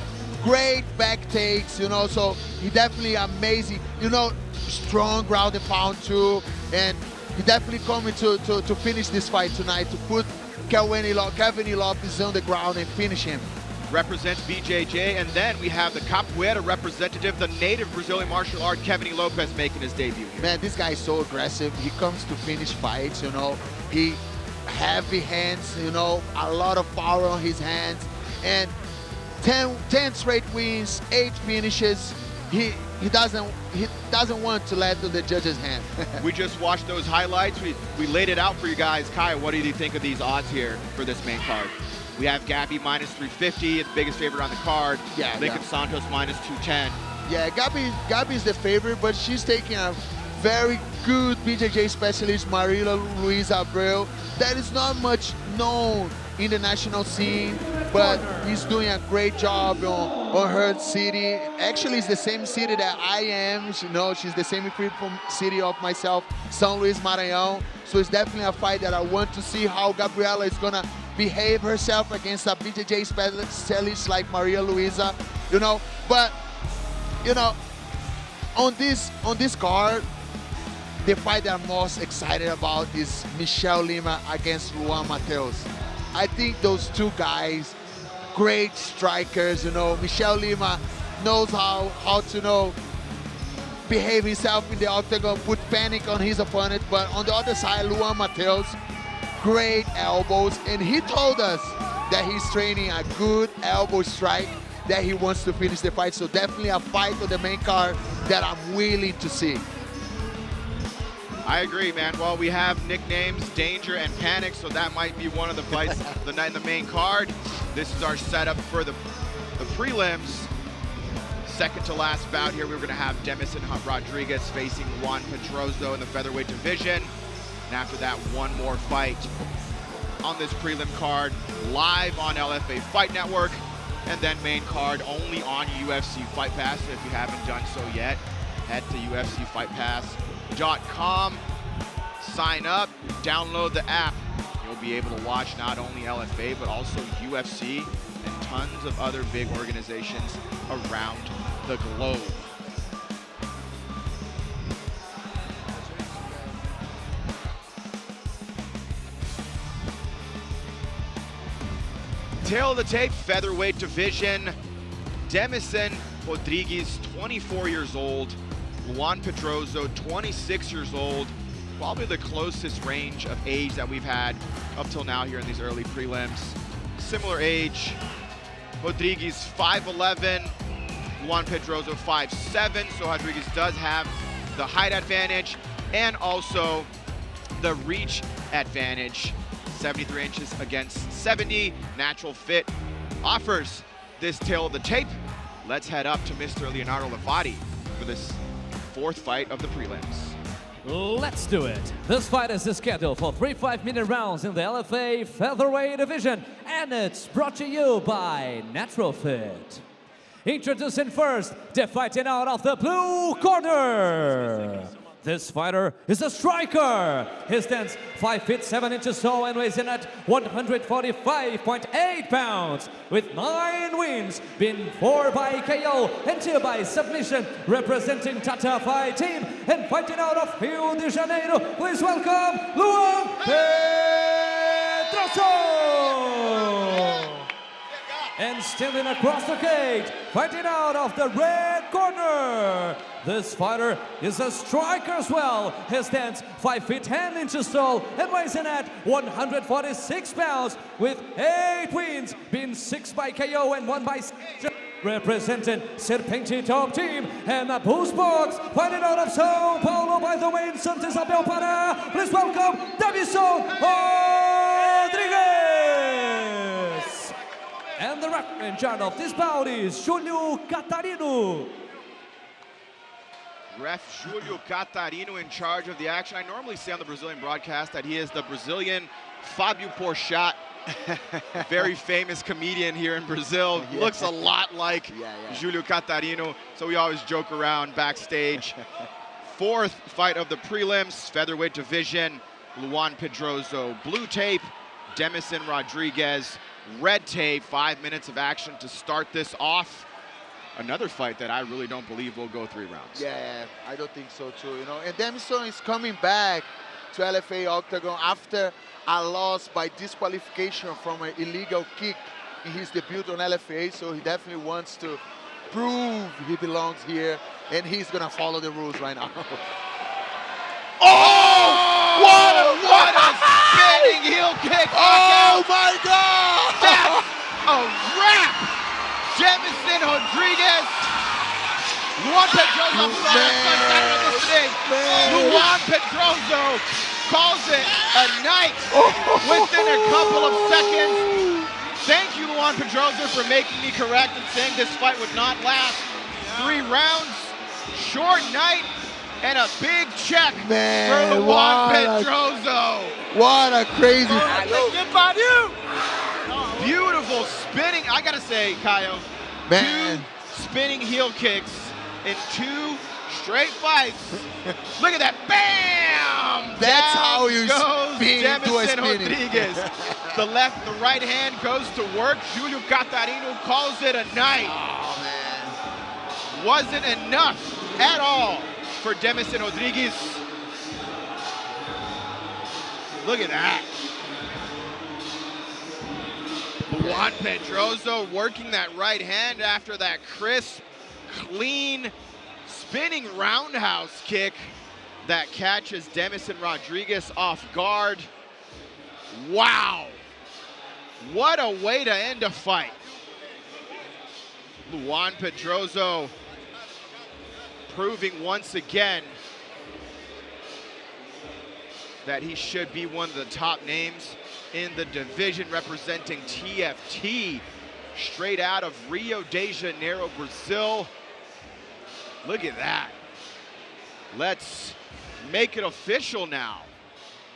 great back takes, you know, so he definitely amazing, you know, strong ground and pound too, and he definitely coming to finish this fight tonight, to put Giovanni Lopes on the ground and finish him. Represents BJJ, and then we have the Capoeira representative, the native Brazilian martial art, Giovanni Lopes, making his debut here. Man, this guy is so aggressive. He comes to finish fights, you know. He heavy hands, you know, a lot of power on his hands, and 10 straight wins, 8 finishes. He doesn't want to let to the judge's hand. We just watched those highlights. We laid it out for you guys. Kai, what do you think of these odds here for this main card? We have Gabby minus 350, the biggest favorite on the card. Yeah. Lincoln Santos minus 210. Yeah, Gabby's the favorite, but she's taking a very good BJJ specialist, Maria Luisa Abreu, that is not much known in the national scene, but he's doing a great job on her city. Actually, it's the same city that I am. She's the same city of myself, São Luís Maranhão. So it's definitely a fight that I want to see how Gabriela is gonna behave herself against a BJJ specialist like Maria Luisa, you know. But you know, on this card, the fight that I'm most excited about is Michel Lima against Luan Mateus. I think those two guys, great strikers, you know. Michel Lima knows how to behave himself in the octagon, put panic on his opponent. But on the other side, Luan Mateus, great elbows, and he told us that he's training a good elbow strike, that he wants to finish the fight. So definitely a fight on the main card that I'm willing to see. I agree, man. Well, we have nicknames, Danger and Panic, so that might be one of the fights the night in the main card. This is our setup for the prelims. Second to last bout here, we're going to have Demison Rodrigues facing Juan Pedroso in the featherweight division. And after that, one more fight on this prelim card, live on LFA Fight Network, and then main card only on UFC Fight Pass. So if you haven't done so yet, head to UFCFightPass.com, sign up, download the app. You'll be able to watch not only LFA, but also UFC and tons of other big organizations around the globe. Tail of the tape, featherweight division. Demison Rodrigues, 24 years old. Juan Pedroso, 26 years old. Probably the closest range of age that we've had up till now here in these early prelims. Similar age. Rodrigues 5'11", Juan Pedroso 5'7", so Rodrigues does have the height advantage and also the reach advantage. 73 inches against 70, natural fit offers this tail of the tape. Let's head up to Mr. Leonardo Levati for this fourth fight of the prelims. Let's do it. This fight is scheduled for 3 5-minute rounds in the LFA Featherweight division, and it's brought to you by Natural Fit. Introducing first, the fighting out of the blue corner. This fighter is a striker. He stands 5 feet 7 inches tall and weighs in at 145.8 pounds. With 9 wins, being 4 by KO and 2 by submission. Representing Tata Fight Team and fighting out of Rio de Janeiro, please welcome Luan Pedroso. And standing across the cage, fighting out of the red corner. This fighter is a striker as well. He stands 5 feet 10 inches tall and weighs in at 146 pounds with 8 wins, being 6 by KO and 1 by submission. Representing Serpente Top Team and a boost box, fighting out of São Paulo by the way in Santa Isabel, Pará. Please welcome Demison Rodrigues. And the referee in charge of this bout is Julio Catarino. Ref Julio Catarino in charge of the action. I normally say on the Brazilian broadcast that he is the Brazilian Fábio Porchat, very famous comedian here in Brazil. Yeah. Looks a lot like Julio Catarino, so we always joke around backstage. Fourth fight of the prelims, featherweight division, Luan Pedroso, blue tape, Demison Rodrigues, red tape. 5 minutes of action to start this off. Another fight that I really don't believe will go 3 rounds. Yeah, I don't think so too, you know. And Demison is coming back to LFA Octagon after a loss by disqualification from an illegal kick in his debut on LFA, so he definitely wants to prove he belongs here, and he's gonna follow the rules right now. What a spinning heel kick! Oh my God! That's a wrap! Demison Rodrigues, Luan Pedroso, Luan Pedroso calls it a night within a couple of seconds. Thank you, Luan Pedroso, for making me correct and saying this fight would not last 3 rounds. Short night and a big check for Luan Pedroso. What a crazy... Beautiful spinning, I gotta say, Kaio, Man. 2 spinning heel kicks in 2 straight fights. Look at that, bam! That's Down how you goes spin to a Demison spinning. Rodrigues. The right hand goes to work. Julio Catarino calls it a night. Oh, man. Wasn't enough at all for Demison Rodrigues. Look at that. Luan Pedroso working that right hand after that crisp, clean, spinning roundhouse kick that catches Demison Rodrigues off guard. Wow. What a way to end a fight. Luan Pedroso proving once again that he should be one of the top names in the division, representing TFT, straight out of Rio de Janeiro, Brazil. Look at that. Let's make it official now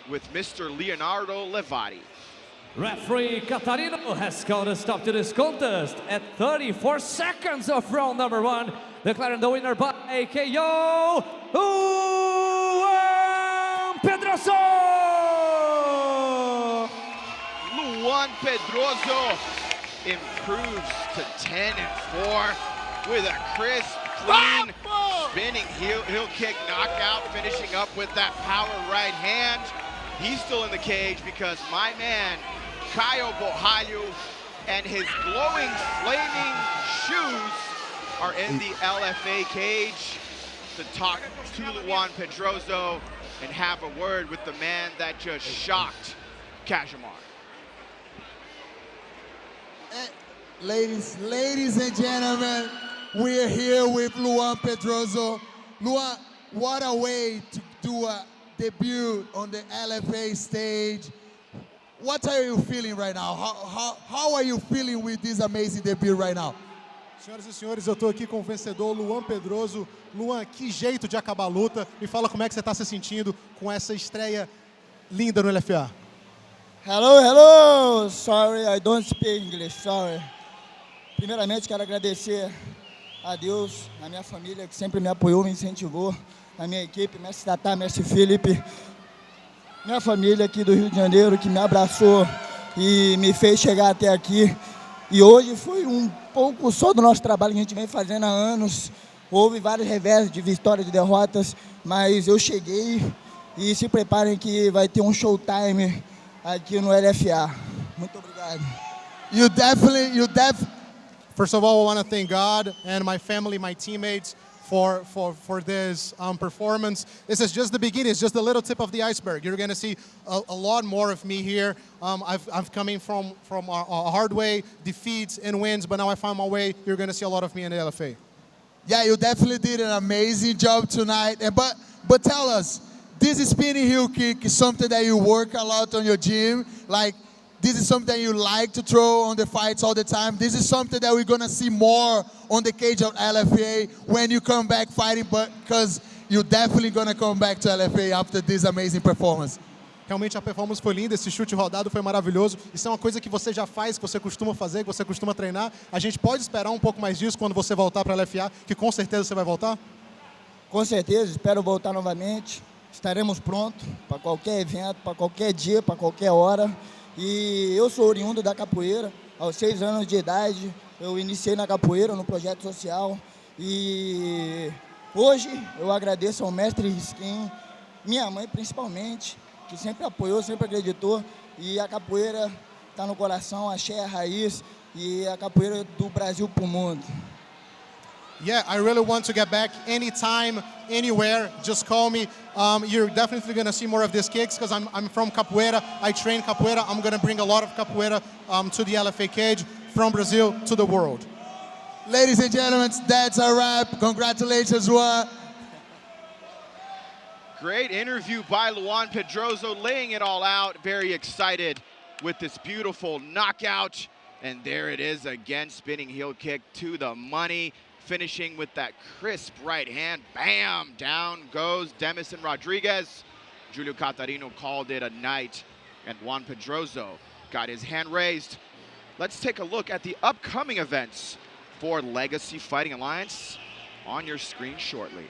with Mr. Leonardo Levati. Referee Catarino has called a stop to this contest at 34 seconds of round number 1, declaring the winner by KO, Luan Pedroso! Luan Pedroso improves to 10-4 with a crisp, clean, spinning heel kick knockout, finishing up with that power right hand. He's still in the cage because my man, Caio Borralho, and his glowing, flaming shoes are in the LFA cage to talk to Luan Pedroso and have a word with the man that just shocked Cajamar. Ladies and gentlemen, we're here with Luan Pedroso. Luan, what a way to do a debut on the LFA stage. What are you feeling right now? How are you feeling with this amazing debut right now? Senhoras e senhores, eu estou aqui com o vencedor Luan Pedroso. Luan, que jeito de acabar a luta. Me fala como é que você está se sentindo com essa estreia linda no LFA. Hello. Sorry, I don't speak English. Sorry. Primeiramente, quero agradecer a Deus, a minha família que sempre me apoiou, me incentivou. a minha equipe, mestre Tatá, mestre Felipe, minha família aqui do Rio de Janeiro, que me abraçou e me fez chegar até aqui. E hoje foi um pouco só do nosso trabalho que a gente vem fazendo há anos. Houve vários revés de vitórias e derrotas, mas eu cheguei e se preparem que vai ter um showtime aqui no LFA. Muito obrigado. You definitely. First of all, I want to thank God and my family, my teammates for this performance. This is just the beginning. It's just the little tip of the iceberg. You're going to see a lot more of me here. I've coming from a hard way, defeats and wins, but now I found my way. You're going to see a lot of me in the LFA. Yeah, you definitely did an amazing job tonight. But tell us, this spinning heel kick is something that you work a lot on your gym. Like, this is something you like to throw on the fights all the time. This is something that we're gonna see more on the cage of LFA when you come back fighting, but because you're definitely gonna come back to LFA after this amazing performance. Realmente a performance foi linda, esse chute rodado foi maravilhoso. Isso é uma coisa que você já faz, que você costuma fazer, que você costuma treinar. A gente pode esperar um pouco mais disso quando você voltar para a LFA, que com certeza você vai voltar? Com certeza, espero voltar novamente. Estaremos prontos para qualquer evento, para qualquer dia, para qualquer hora. E eu sou oriundo da capoeira. Aos 6 anos de idade, eu iniciei na capoeira, no projeto social. E hoje eu agradeço ao mestre Risquim, minha mãe principalmente, que sempre apoiou, sempre acreditou. E a capoeira está no coração, axé é a raiz. E a capoeira do Brasil para o mundo. Yeah, I really want to get back anytime, anywhere. Just call me. You're definitely going to see more of these kicks because I'm from Capoeira. I train Capoeira. I'm going to bring a lot of Capoeira to the LFA cage from Brazil to the world. Ladies and gentlemen, that's a wrap. Congratulations, Luan. Great interview by Luan Pedroso, laying it all out. Very excited with this beautiful knockout. And there it is again, spinning heel kick to the money. Finishing with that crisp right hand. Bam! Down goes Demison Rodrigues. Julio Catarino called it a night. And Juan Pedroso got his hand raised. Let's take a look at the upcoming events for Legacy Fighting Alliance on your screen shortly.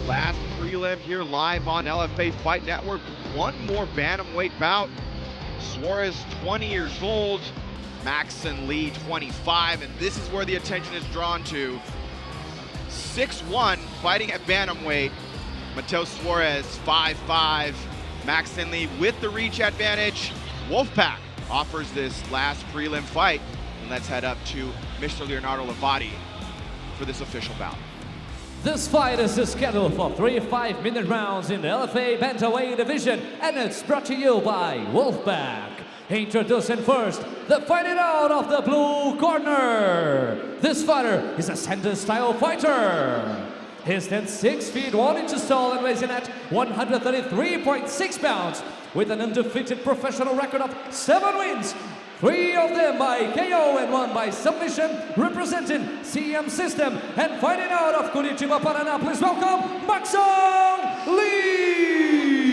last prelim here live on LFA Fight Network. One more bantamweight bout. Soares, 20 years old. Mackson Lee, 25, and this is where the attention is drawn to. 6'1", fighting at bantamweight. Mateus Soares, 5'5". Mackson Lee with the reach advantage. Wolfpack offers this last prelim fight. And let's head up to Mr. Leonardo Lavati for this official bout. This fight is scheduled for 3 5-minute rounds in the LFA Bantamweight division, and it's brought to you by Wolfpack. Introducing first, the fighting out of the blue corner. This fighter is a center-style fighter. He stands 6 feet 1 inches tall and weighs in at 133.6 pounds with an undefeated professional record of 7 wins, 3 of them by KO and 1 by submission, representing CM System and fighting out of Curitiba, Paraná. Please welcome Mackson Lee.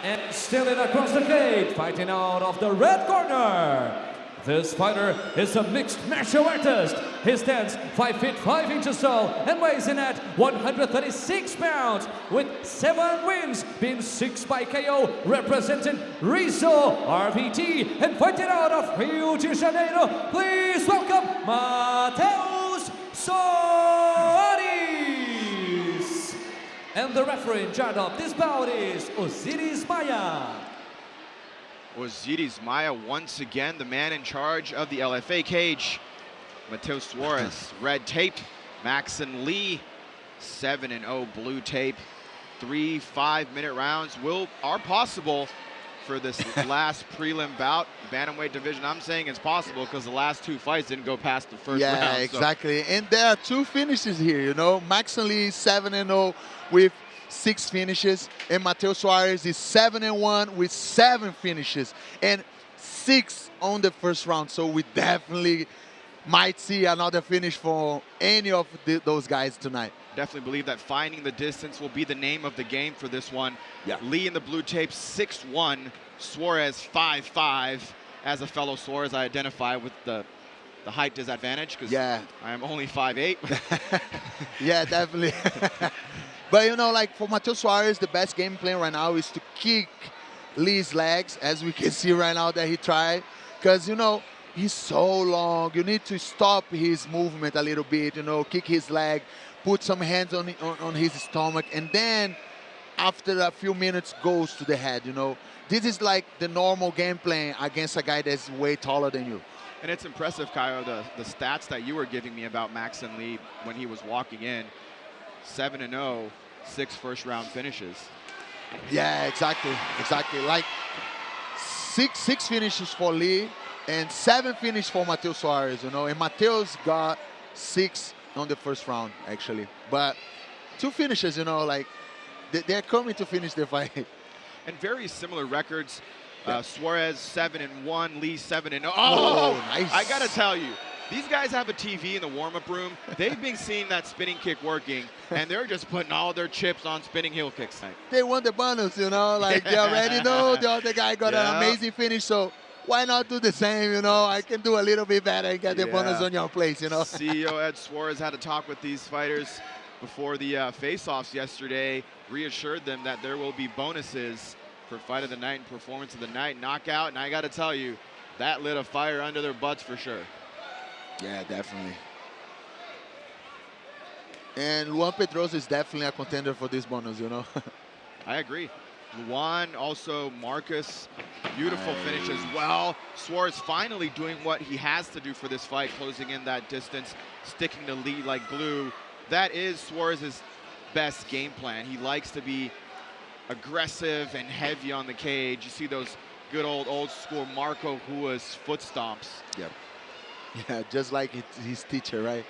And stealing across the cage, fighting out of the red corner. This fighter is a mixed martial artist. He stands 5 feet 5 inches tall and weighs in at 136 pounds with 7 wins, being 6 by KO, representing Rizzo RVT, and fighting out of Rio de Janeiro. Please welcome Mateus Soares. And the referee in charge of this bout is Osiris Maya. Osiris Maya once again, the man in charge of the LFA cage. Mateus Soares, red tape. Mackson Lee, 7-0 blue tape. 3 5-minute rounds are possible for this last prelim bout. Bantamweight division, I'm saying it's possible because the last 2 fights didn't go past the first round. Yeah, exactly. So. And there are 2 finishes here, you know. Mackson Lee 7-0 with 6 finishes, and Mateus Soares is 7-1 with 7 finishes and 6 on the first round. So we definitely might see another finish for any of those guys tonight. Definitely believe that finding the distance will be the name of the game for this one. Yeah. Lee in the blue tape, 6'1", Soares 5'5". As a fellow Soares, I identify with the height disadvantage because I am only 5'8". Yeah, definitely. But, you know, like for Mateus Soares, the best game plan right now is to kick Lee's legs, as we can see right now that he tried. Because, you know, he's so long. You need to stop his movement a little bit, you know, kick his leg, put some hands on his stomach, and then after a few minutes goes to the head, you know. This is like the normal game plan against a guy that's way taller than you. And it's impressive, Kyle, the stats that you were giving me about Mackson Lee when he was walking in. 7-0, 6 first-round finishes. Yeah, exactly. Like 6 finishes for Lee and 7 finishes for Mateus Soares, you know. And Mateus got 6 on the first round, actually. But 2 finishes, you know, like they're coming to finish the fight. And very similar records. Soares 7-1, Lee 7-0. Oh, nice. I gotta tell you, these guys have a TV in the warm-up room. They've been seeing that spinning kick working, and they're just putting all their chips on spinning heel kicks. They won the bonus, you know, like they already know the other guy got an amazing finish, so why not do the same, you know? I can do a little bit better and get the bonus on your place, you know? CEO Ed Soares had a talk with these fighters before the face-offs yesterday, reassured them that there will be bonuses for fight of the night and performance of the night, knockout, and I got to tell you, that lit a fire under their butts for sure. Yeah, definitely. And Luan Pedroso is definitely a contender for this bonus, you know? I agree. Luan, also Marcus, beautiful finish as well. Soares finally doing what he has to do for this fight, closing in that distance, sticking to Lee like glue. That is Soares' best game plan. He likes to be aggressive and heavy on the cage. You see those good old school Marco Ruas foot stomps. Yep. Yeah, just like his teacher, right?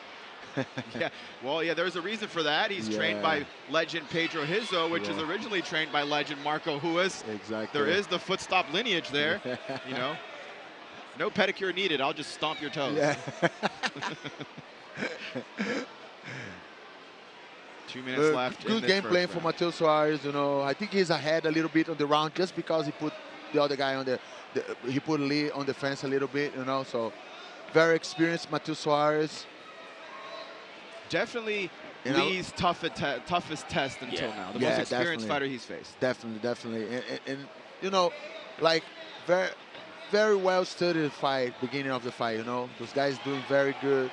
Yeah, well, yeah, there's a reason for that. He's trained by legend Pedro Rizzo, which is originally trained by legend Marco Ruas. Exactly. There is the foot stomp lineage there, you know. No pedicure needed. I'll just stomp your toes. Yeah. 2 minutes left. Good game plan for Mateus Soares, you know. I think he's ahead a little bit on the round just because he put the other guy on he put Lee on the fence a little bit, you know, so very experienced Mateus Soares. Definitely Lee's toughest test until now. The most experienced fighter he's faced. Definitely. And you know, like very, very well studied fight, beginning of the fight, you know. Those guys doing very good.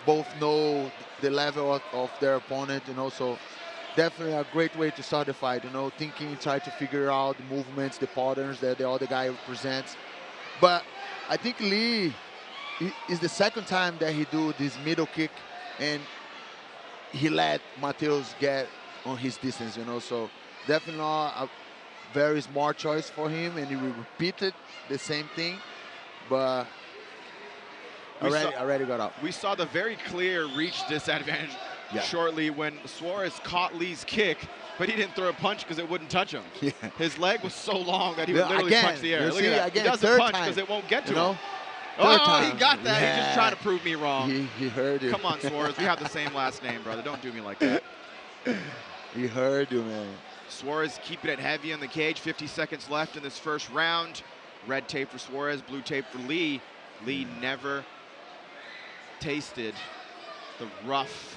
Both know the level of their opponent, you know, so definitely a great way to start the fight, you know, thinking, try to figure out the movements, the patterns that the other guy presents. But I think Lee is the second time that he do this middle kick, and he let Mateus get on his distance, you know, so definitely a very smart choice for him, and he repeated the same thing, but already got up. We saw the very clear reach disadvantage shortly when Soares caught Lee's kick, but he didn't throw a punch because it wouldn't touch him. Yeah. His leg was so long that he would literally punch the air. Look at that. Again, he doesn't punch because it won't get to him. He got that. He's just trying to prove me wrong. He heard you. Come on, Soares. We have the same last name, brother. Don't do me like that. He heard you, man. Soares keeping it heavy in the cage. 50 seconds left in this first round. Red tape for Soares, blue tape for Lee. Lee never tasted the rough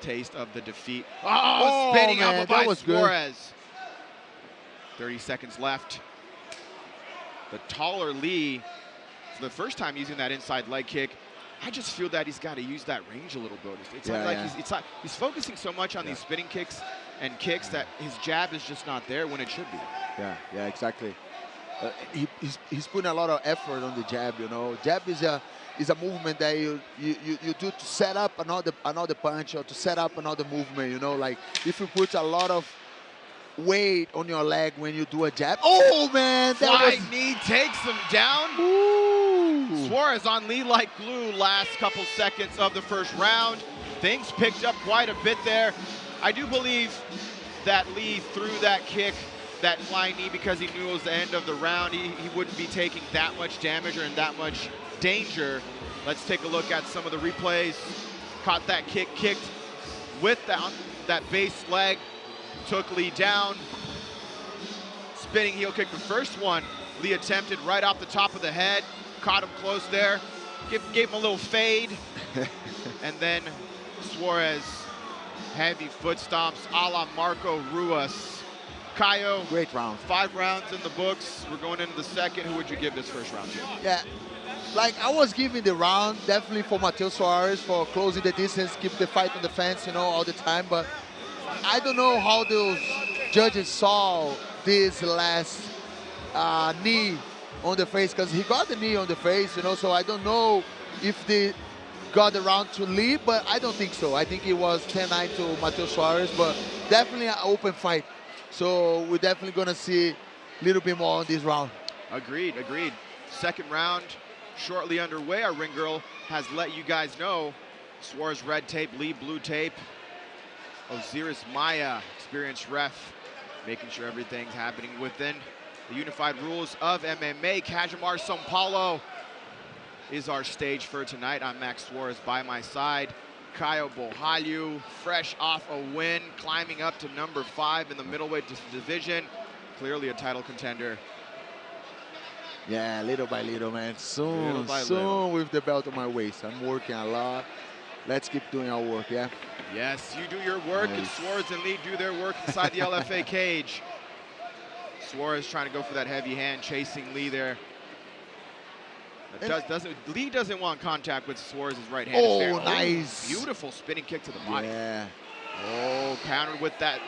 taste of the defeat. Oh, spinning up by Soares. 30 seconds left. The taller Lee, for the first time using that inside leg kick, I just feel that he's got to use that range a little bit. He's focusing so much on these spinning kicks and kicks that his jab is just not there when it should be. Yeah, exactly. He's putting a lot of effort on the jab, you know. Jab is a movement that you do to set up another punch or to set up another movement, you know. Like if you put a lot of weight on your leg when you do a jab. Oh man, that knee takes him down. Ooh. Soares on Lee like glue last couple seconds of the first round. Things picked up quite a bit there. I do believe that Lee threw that kick, that flying knee, because he knew it was the end of the round. He wouldn't be taking that much damage or in that much danger. Let's take a look at some of the replays. Caught that kick, kicked with that base leg, took Lee down. Spinning heel kick, the first one Lee attempted right off the top of the head, caught him close there, gave him a little fade, and then Soares, heavy foot stomps a la Marco Ruas. Caio, great round. 5 rounds in the books. We're going into the second. Who would you give this first round to? Yeah, like I was giving the round definitely for Mateus Soares for closing the distance, keep the fight on the fence, you know, all the time. But I don't know how those judges saw this last knee on the face, because he got the knee on the face, you know. So I don't know if they got the round to Lee, but I don't think so. I think it was 10-9 to Mateus Soares, but definitely an open fight. So we're definitely going to see a little bit more on this round. Agreed. Second round shortly underway. Our ring girl has let you guys know. Soares red tape, Lee blue tape. Osiris Maya, experienced ref, making sure everything's happening within the unified rules of MMA. Kajimar São Paulo is our stage for tonight. I'm Max Soares by my side. Caio Borralho, fresh off a win, climbing up to number 5 in the middleweight division. Clearly a title contender. Yeah, little by little, man. Soon with the belt on my waist. I'm working a lot. Let's keep doing our work, yeah? Yes, you do your work, and Soares and Lee do their work inside the LFA cage. Soares trying to go for that heavy hand, chasing Lee there. Lee doesn't want contact with Soares' right hand. Oh, nice. Beautiful spinning kick to the body. Yeah. Oh, countered with that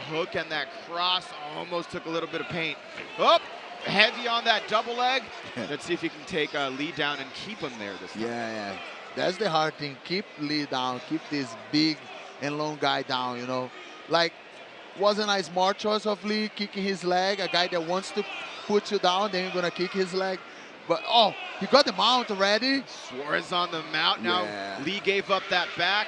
hook and that cross. Almost took a little bit of paint. Oh, heavy on that double leg. Let's see if he can take Lee down and keep him there this time. Yeah. That's the hard thing. Keep Lee down. Keep this big and long guy down, you know. Like, wasn't a smart choice of Lee kicking his leg. A guy that wants to put you down, then you're going to kick his leg. But, oh, he got the mount already. Soares on the mount. Now, Lee gave up that back.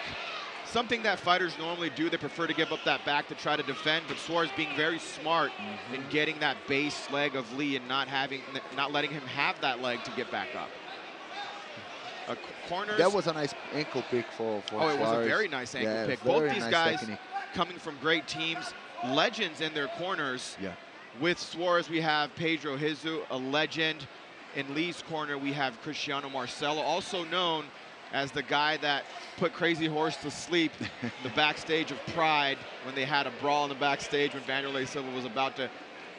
Something that fighters normally do. They prefer to give up that back to try to defend. But Soares being very smart in getting that base leg of Lee and not letting him have that leg to get back up. Corners. That was a nice ankle pick for Soares. It was a very nice ankle pick. Both these guys coming from great teams, legends in their corners. Yeah. With Soares, we have Pedro Hizu, a legend. In Lee's corner, we have Cristiano Marcelo, also known as the guy that put Crazy Horse to sleep, the backstage of Pride, when they had a brawl in the backstage when Vanderlei Silva was about to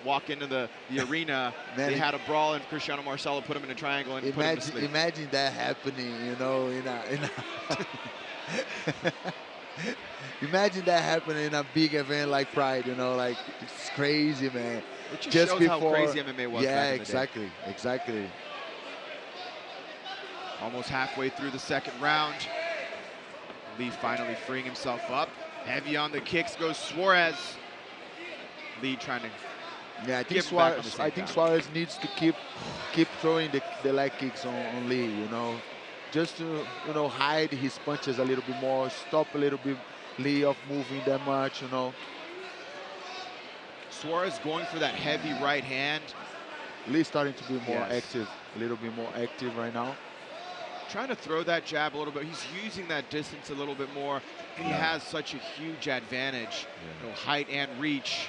walk into the arena. Man, they had a brawl, and Cristiano Marcelo put him in a triangle and put him to sleep. Imagine that happening, you know, imagine that happening in a big event like Pride, you know, like, it's crazy, man. It just shows how crazy MMA was back in the day. Exactly. Almost halfway through the second round. Lee finally freeing himself up. Heavy on the kicks goes Soares. Lee trying to I think Soares needs to keep throwing the leg kicks on Lee, you know. Just to, you know, hide his punches a little bit more, stop a little bit Lee of moving that much, you know. Soares going for that heavy right hand. Lee starting to be more active, a little bit more active right now. Trying to throw that jab a little bit. He's using that distance a little bit more. He has such a huge advantage, you know, height and reach.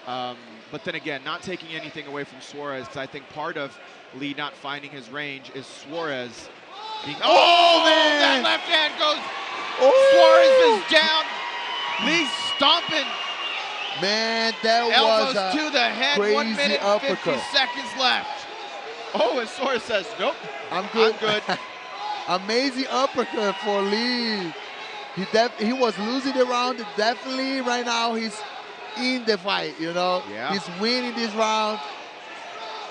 But then again, not taking anything away from Soares, because I think part of Lee not finding his range is Soares being, man! That left hand goes, Soares is down. Lee stomping. Man, that elbows was a to the head, crazy 1 minute and 50 uppercut. seconds left. Oh, and Soares says, nope, I'm good. I'm good. Amazing uppercut for Lee. He was losing the round. Definitely right now he's in the fight, you know. Yeah. He's winning this round.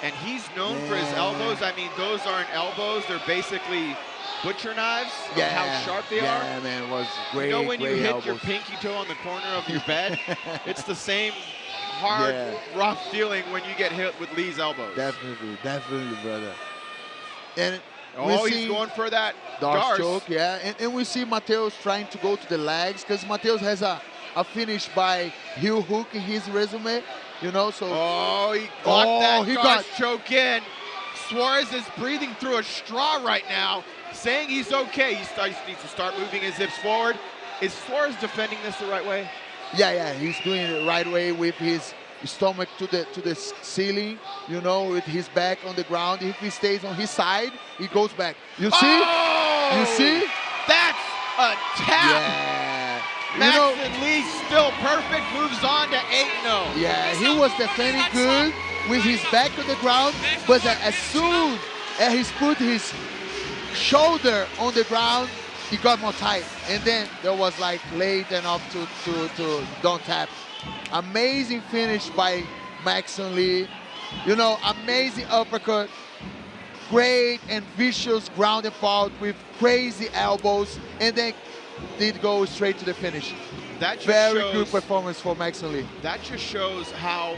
And he's known for his elbows. I mean, those aren't elbows. They're basically butcher knives. How sharp they are. Yeah, man, it was great. You know when you hit elbows. your pinky toe on the corner of your bed? It's the same hard, rough feeling when you get hit with Lee's elbows. Definitely, brother. And he's going for that Darce choke, and we see Mateus trying to go to the legs, because Mateus has a finish by heel hook in his resume, you know, so. He blocked that Darce choke in. Soares is breathing through a straw right now, saying he's okay. He needs to start moving his hips forward. Is Soares defending this the right way? Yeah, he's doing it the right way with his stomach to the ceiling, you know, with his back on the ground. If he stays on his side, he goes back. You see? You see? That's a tap. Yeah. Mackson Lee still perfect, moves on to 8-0. Yeah, he was defending good with his back on the ground, but as soon as he put his shoulder on the ground, he got more tight. And then there was like late enough to don't tap. Amazing finish by Mackson Lee. You know, amazing uppercut. Great and vicious ground and pound with crazy elbows. And then did go straight to the finish. That just Very shows, good performance for Mackson Lee. That just shows how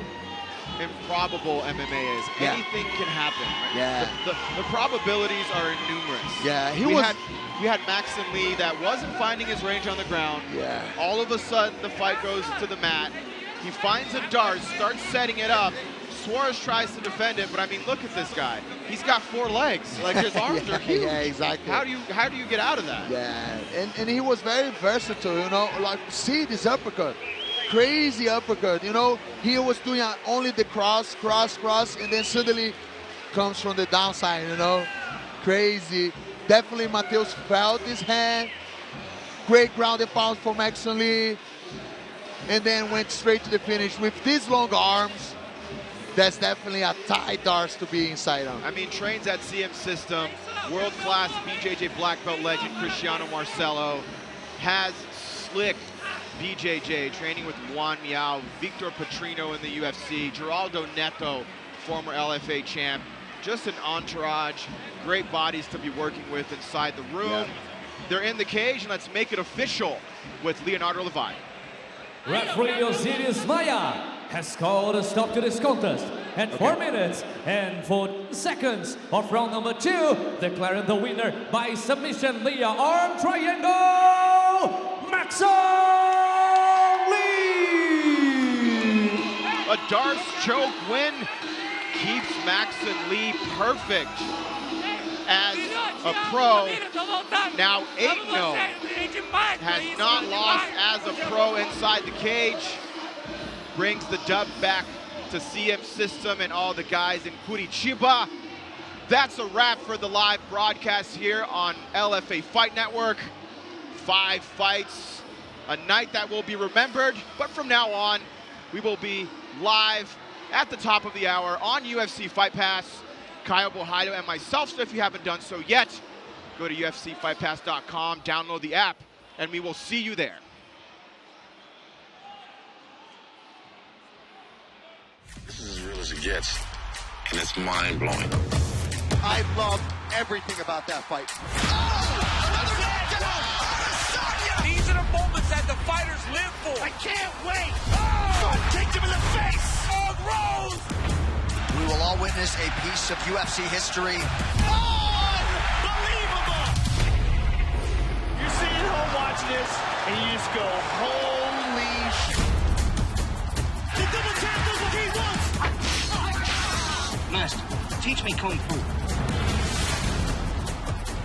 improbable MMA is. Anything can happen. Right? Yeah. The probabilities are numerous. Yeah, we had Mackson Lee that wasn't finding his range on the ground. Yeah. All of a sudden, the fight goes to the mat. He finds a Darce, starts setting it up. Soares tries to defend it, but I mean, look at this guy. He's got 4 legs. Like, his arms are huge. Yeah, exactly. How do you get out of that? Yeah, and he was very versatile, you know. Like, see this uppercut. Crazy uppercut, you know. He was doing only the cross, and then suddenly comes from the downside, you know. Crazy. Definitely Mateus felt his hand. Great ground and pound for Mackson Lee. And then went straight to the finish with these long arms. That's definitely a tight Darce to be inside on. I mean, trains at CM System, world-class BJJ black belt legend Cristiano Marcelo, has slick BJJ, training with Juan Miao, Victor Petrino in the UFC, Geraldo Neto, former LFA champ. Just an entourage, great bodies to be working with inside the room. Yeah. They're in the cage, and let's make it official with Leonardo Levi. Referee Osiris Maya has called a stop to this contest at 4 minutes and 4 seconds of round number 2, declaring the winner by submission via arm triangle, Mackson Lee! A Darce choke win keeps Mackson Lee perfect as a pro. Now 8-0, has not lost as a pro inside the cage. Brings the dub back to CM System and all the guys in Curitiba. That's a wrap for the live broadcast here on LFA Fight Network. 5 fights, a night that will be remembered, but from now on, we will be live at the top of the hour on UFC Fight Pass. Kyle Bohaido and myself, so if you haven't done so yet, go to UFCFightPass.com, download the app, and we will see you there. This is as real as it gets, and it's mind-blowing. I love everything about that fight. These are the moments that the fighters live for. I can't wait. Kicked him in the face. Rose. We will all witness a piece of UFC history. Unbelievable. You're sitting home watching this, and you just go, holy shit. The double tap does what he wants. Master, teach me Kung Fu.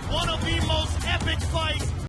One of the most epic fights